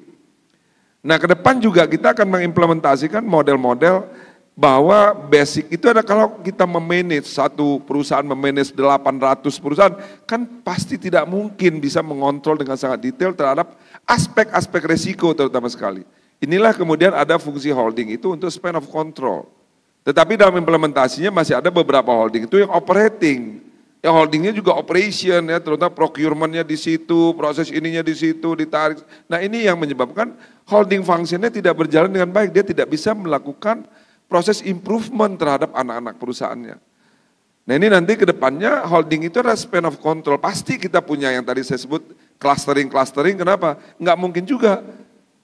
Nah ke depan juga kita akan mengimplementasikan model-model bahwa basic itu ada kalau kita memanage satu perusahaan, memanage 800 perusahaan, kan pasti tidak mungkin bisa mengontrol dengan sangat detail terhadap aspek-aspek resiko terutama sekali. Inilah kemudian ada fungsi holding itu untuk span of control. Tetapi dalam implementasinya masih ada beberapa holding itu yang operating. Yang holdingnya juga operation ya, terutama procurementnya di situ, proses ininya di situ, ditarik. Nah ini yang menyebabkan holding functionnya tidak berjalan dengan baik. Dia tidak bisa melakukan proses improvement terhadap anak-anak perusahaannya. Nah ini nanti ke depannya holding itu adalah span of control. Pasti kita punya yang tadi saya sebut clustering, kenapa? Nggak mungkin juga.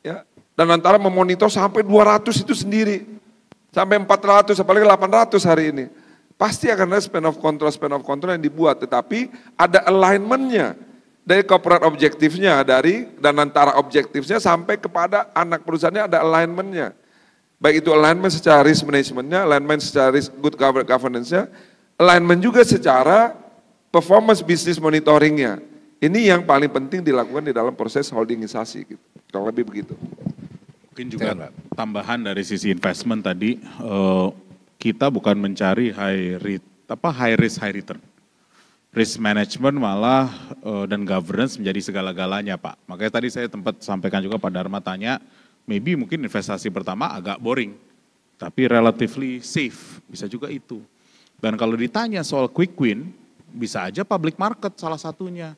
Ya. Dan antara memonitor sampai 200 itu sendiri, sampai 400, apalagi 800 hari ini. Pasti akan ada span of control yang dibuat, tetapi ada alignment-nya dari corporate objektifnya, dan antara objektifnya sampai kepada anak perusahaannya ada alignment-nya. Baik itu alignment secara risk management-nya, alignment secara good governance-nya, alignment juga secara performance business monitoring-nya. Ini yang paling penting dilakukan di dalam proses holdingisasi, gitu. Kalau lebih begitu. Mungkin juga tambahan dari sisi investment tadi, kita bukan mencari high risk high return. Risk management malah dan governance menjadi segala-galanya Pak. Makanya tadi saya tempat sampaikan juga Pak Dharma tanya, maybe mungkin investasi pertama agak boring, tapi relatively safe, bisa juga itu. Dan kalau ditanya soal quick win, bisa aja public market salah satunya.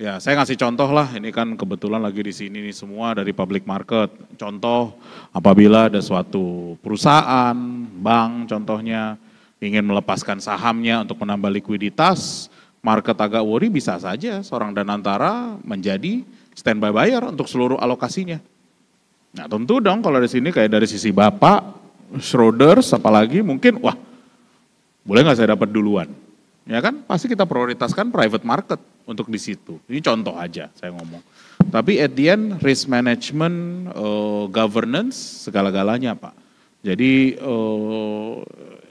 Ya, saya ngasih contoh lah, ini kan kebetulan lagi di sini nih semua dari public market. Contoh, apabila ada suatu perusahaan, bank contohnya, ingin melepaskan sahamnya untuk menambah likuiditas, market agak worry, bisa saja seorang Danantara menjadi standby buyer untuk seluruh alokasinya. Nah tentu dong kalau di sini kayak dari sisi Bapak, Schroders apalagi mungkin, wah boleh nggak saya dapat duluan? Ya kan, pasti kita prioritaskan private market untuk di situ. Ini contoh aja saya ngomong. Tapi at the end risk management, governance segala-galanya Pak. Jadi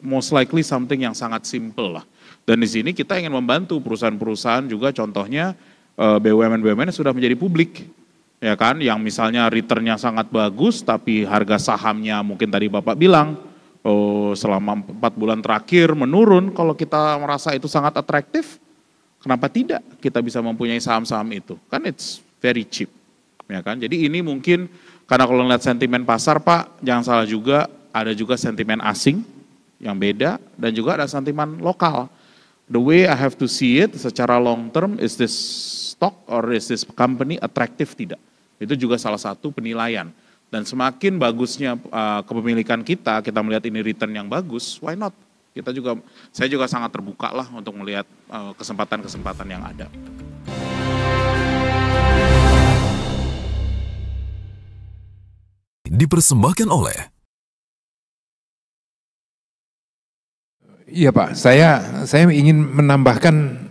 most likely something yang sangat simple lah. Dan di sini kita ingin membantu perusahaan-perusahaan juga contohnya BUMN-BUMN sudah menjadi publik. Ya kan, yang misalnya returnnya sangat bagus tapi harga sahamnya mungkin tadi Bapak bilang selama 4 bulan terakhir menurun, kalau kita merasa itu sangat atraktif, kenapa tidak kita bisa mempunyai saham-saham itu? Kan it's very cheap, ya kan? Jadi ini mungkin karena kalau lihat sentimen pasar Pak, jangan salah juga ada juga sentimen asing yang beda dan juga ada sentimen lokal. The way I have to see it secara long term, is this stock or is this company attractive tidak? Itu juga salah satu penilaian. Dan semakin bagusnya kepemilikan kita melihat ini return yang bagus, why not? Saya juga sangat terbuka lah untuk melihat kesempatan-kesempatan yang ada. Dipersembahkan oleh. Iya Pak, saya ingin menambahkan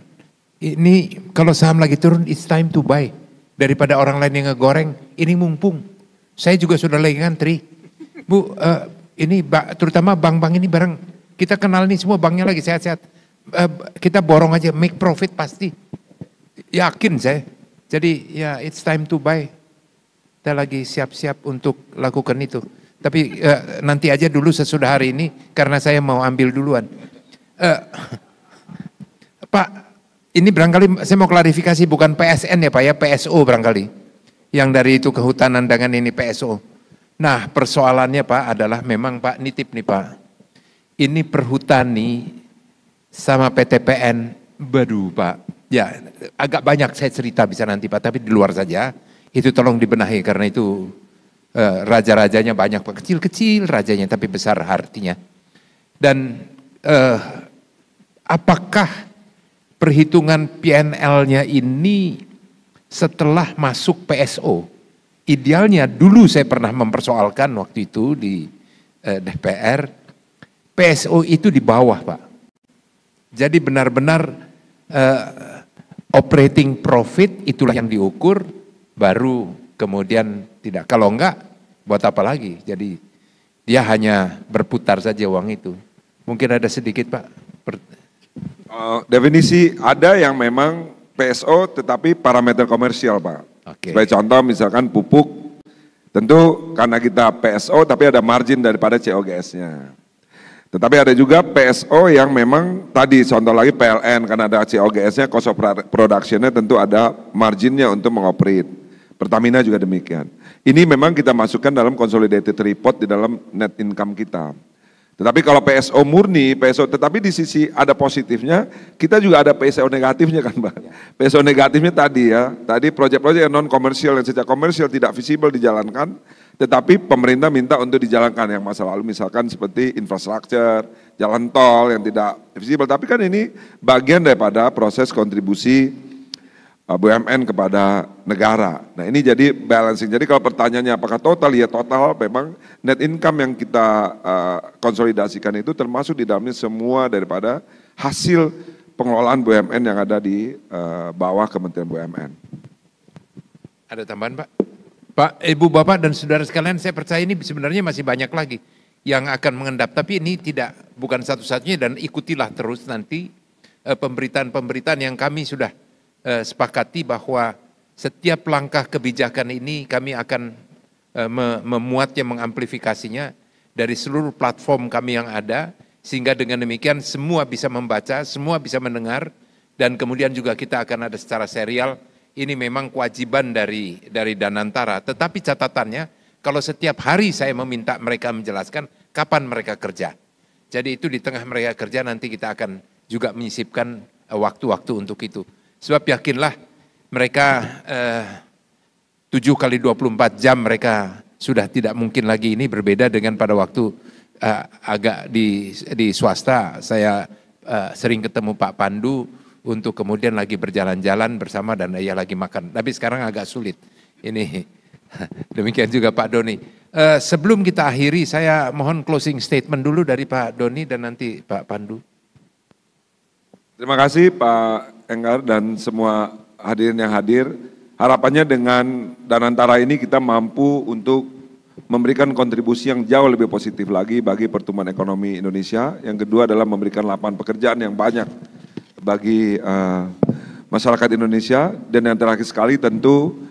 ini kalau saham lagi turun, it's time to buy. Daripada orang lain yang ngegoreng, ini mumpung. Saya juga sudah lagi ngantri. Bu, ini terutama bank-bank ini barang, kita kenal nih semua banknya lagi sehat-sehat. Kita borong aja, make profit pasti. Yakin saya. Jadi ya it's time to buy. Kita lagi siap-siap untuk lakukan itu. Tapi nanti aja dulu sesudah hari ini, karena saya mau ambil duluan. Pak, ini barangkali saya mau klarifikasi bukan PSN ya Pak ya, PSO barangkali. Yang dari itu kehutanan dengan ini PSO. Nah persoalannya Pak adalah memang Pak nitip nih Pak. Ini perhutani sama PTPN, baduh Pak. Ya agak banyak saya cerita bisa nanti Pak, tapi di luar saja. Itu tolong dibenahi karena itu raja-rajanya banyak Pak. Kecil-kecil rajanya tapi besar artinya. Dan apakah perhitungan PNL-nya ini setelah masuk PSO? Idealnya dulu saya pernah mempersoalkan waktu itu di DPR, PSO itu di bawah Pak. Jadi benar-benar operating profit itulah yang diukur, baru kemudian tidak. Kalau enggak, buat apa lagi? Jadi dia hanya berputar saja uang itu. Mungkin ada sedikit Pak. Definisi ada yang memang PSO tetapi parameter komersial Pak. Oke. Sebagai contoh misalkan pupuk, tentu karena kita PSO tapi ada margin daripada COGS-nya. Tetapi ada juga PSO yang memang tadi contoh lagi PLN karena ada COGS-nya, cost of production-nya tentu ada marginnya untuk mengoperate. Pertamina juga demikian. Ini memang kita masukkan dalam consolidated report di dalam net income kita. Tetapi kalau PSO murni, PSO, tetapi di sisi ada positifnya, kita juga ada PSO negatifnya kan Mbak. PSO negatifnya tadi ya, tadi proyek-proyek yang non komersial yang secara komersial tidak visible dijalankan, tetapi pemerintah minta untuk dijalankan yang masa lalu misalkan seperti infrastruktur, jalan tol yang tidak visible. Tapi kan ini bagian daripada proses kontribusi BUMN kepada negara. Nah ini jadi balancing. Jadi kalau pertanyaannya apakah total, ya total memang net income yang kita konsolidasikan itu termasuk di dalamnya semua daripada hasil pengelolaan BUMN yang ada di bawah Kementerian BUMN. Ada tambahan Pak? Pak, Ibu, Bapak dan saudara sekalian, saya percaya ini sebenarnya masih banyak lagi yang akan mengendap. Tapi ini bukan satu-satunya dan ikutilah terus nanti pemberitaan-pemberitaan yang kami sudah sepakati bahwa setiap langkah kebijakan ini kami akan memuatnya, mengamplifikasinya dari seluruh platform kami yang ada, sehingga dengan demikian semua bisa membaca, semua bisa mendengar, dan kemudian juga kita akan ada secara serial. Ini memang kewajiban dari Danantara, tetapi catatannya kalau setiap hari saya meminta mereka menjelaskan kapan mereka kerja. Jadi itu di tengah mereka kerja nanti kita akan juga menyisipkan waktu-waktu untuk itu. Sebab yakinlah mereka 7 kali 24 jam mereka sudah tidak mungkin lagi. Ini berbeda dengan pada waktu agak di swasta. Saya sering ketemu Pak Pandu untuk kemudian lagi berjalan-jalan bersama dan ia lagi makan. Tapi sekarang agak sulit. Ini demikian juga Pak Doni. Sebelum kita akhiri, saya mohon closing statement dulu dari Pak Doni dan nanti Pak Pandu. Terima kasih Pak Enggar dan semua hadirin yang hadir. Harapannya dengan Danantara ini kita mampu untuk memberikan kontribusi yang jauh lebih positif lagi bagi pertumbuhan ekonomi Indonesia. Yang kedua adalah memberikan lapangan pekerjaan yang banyak bagi masyarakat Indonesia. Dan yang terakhir sekali tentu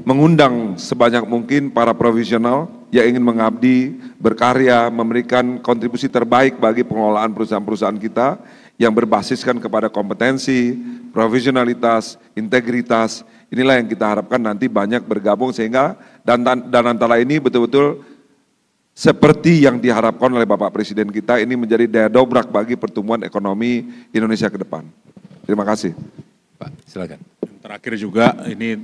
mengundang sebanyak mungkin para profesional yang ingin mengabdi, berkarya, memberikan kontribusi terbaik bagi pengelolaan perusahaan-perusahaan kita yang berbasiskan kepada kompetensi, profesionalitas, integritas. Inilah yang kita harapkan nanti banyak bergabung sehingga Danantara ini betul-betul seperti yang diharapkan oleh Bapak Presiden kita, ini menjadi daya dobrak bagi pertumbuhan ekonomi Indonesia ke depan. Terima kasih. Pak, silakan. Terakhir juga ini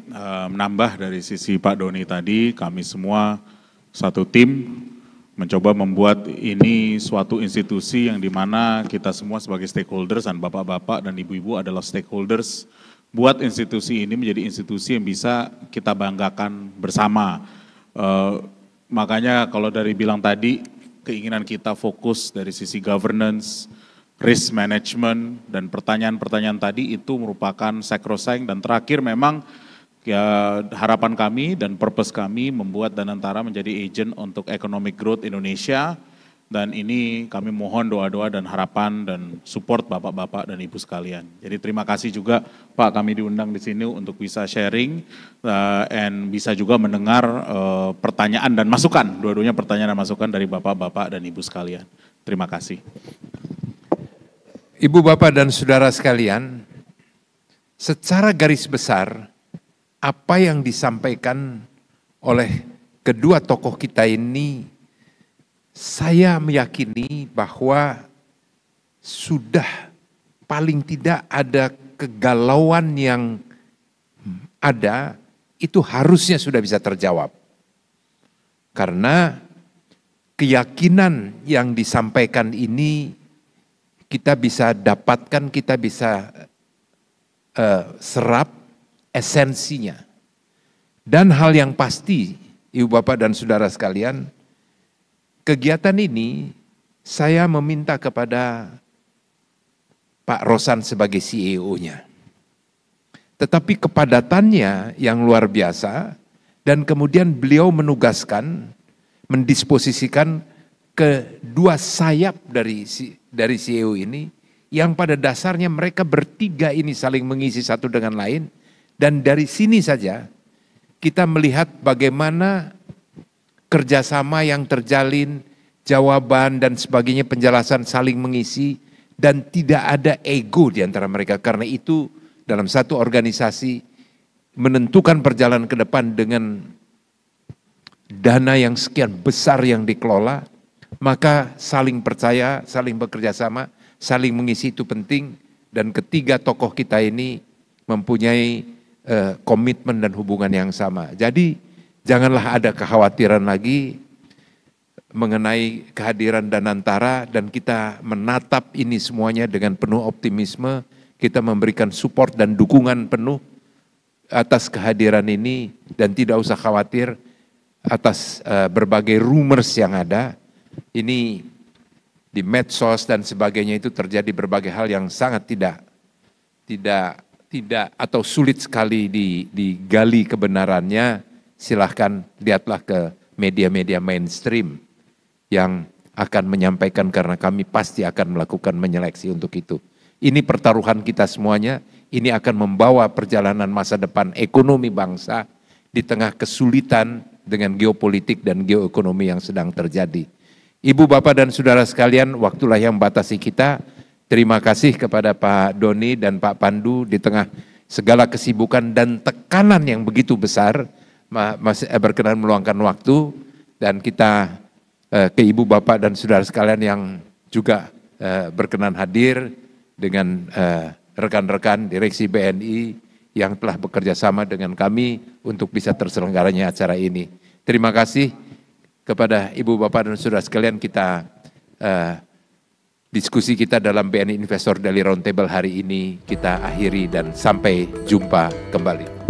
menambah dari sisi Pak Doni tadi, kami semua satu tim mencoba membuat ini suatu institusi yang dimana kita semua sebagai stakeholders dan bapak-bapak dan ibu-ibu adalah stakeholders, buat institusi ini menjadi institusi yang bisa kita banggakan bersama. Makanya kalau dari bilang tadi, keinginan kita fokus dari sisi governance, risk management, dan pertanyaan-pertanyaan tadi itu merupakan sacrosanct. Dan terakhir memang ya, harapan kami dan purpose kami membuat Danantara menjadi agent untuk economic growth Indonesia, dan ini kami mohon doa-doa dan harapan dan support bapak-bapak dan ibu sekalian. Jadi terima kasih juga Pak, kami diundang di sini untuk bisa sharing and bisa juga mendengar pertanyaan dan masukan, dua-duanya pertanyaan dan masukan dari bapak-bapak dan ibu sekalian. Terima kasih. Ibu, bapak dan saudara sekalian, secara garis besar apa yang disampaikan oleh kedua tokoh kita ini, saya meyakini bahwa sudah paling tidak ada kegalauan yang ada, itu harusnya sudah bisa terjawab. Karena keyakinan yang disampaikan ini kita bisa dapatkan, kita bisa serap esensinya. Dan hal yang pasti, Ibu Bapak dan Saudara sekalian, kegiatan ini saya meminta kepada Pak Rosan sebagai CEO-nya. Tetapi kepadatannya yang luar biasa, dan kemudian beliau menugaskan, mendisposisikan kedua sayap dari CEO ini, yang pada dasarnya mereka bertiga ini saling mengisi satu dengan lain, dan dari sini saja kita melihat bagaimana kerjasama yang terjalin, jawaban dan sebagainya, penjelasan saling mengisi, dan tidak ada ego di antara mereka. Karena itu dalam satu organisasi menentukan perjalanan ke depan dengan dana yang sekian besar yang dikelola, maka saling percaya, saling bekerja sama, saling mengisi itu penting. Dan ketiga tokoh kita ini mempunyai komitmen dan hubungan yang sama. Jadi janganlah ada kekhawatiran lagi mengenai kehadiran Danantara, dan kita menatap ini semuanya dengan penuh optimisme. Kita memberikan support dan dukungan penuh atas kehadiran ini, dan tidak usah khawatir atas berbagai rumors yang ada. Ini di medsos dan sebagainya itu terjadi berbagai hal yang sangat tidak atau sulit sekali digali kebenarannya. Silahkan lihatlah ke media-media mainstream yang akan menyampaikan, karena kami pasti akan melakukan menyeleksi untuk itu. Ini pertaruhan kita semuanya, ini akan membawa perjalanan masa depan ekonomi bangsa di tengah kesulitan dengan geopolitik dan geoekonomi yang sedang terjadi. Ibu, Bapak, dan Saudara sekalian, waktulah yang membatasi kita. Terima kasih kepada Pak Doni dan Pak Pandu di tengah segala kesibukan dan tekanan yang begitu besar, masih berkenan meluangkan waktu, dan kita ke Ibu, Bapak, dan Saudara sekalian yang juga berkenan hadir dengan rekan-rekan direksi BNI yang telah bekerja sama dengan kami untuk bisa terselenggaranya acara ini. Terima kasih kepada Ibu, Bapak, dan Saudara sekalian. Kita diskusi kita dalam BNI Investor Daily Roundtable hari ini kita akhiri, dan sampai jumpa kembali.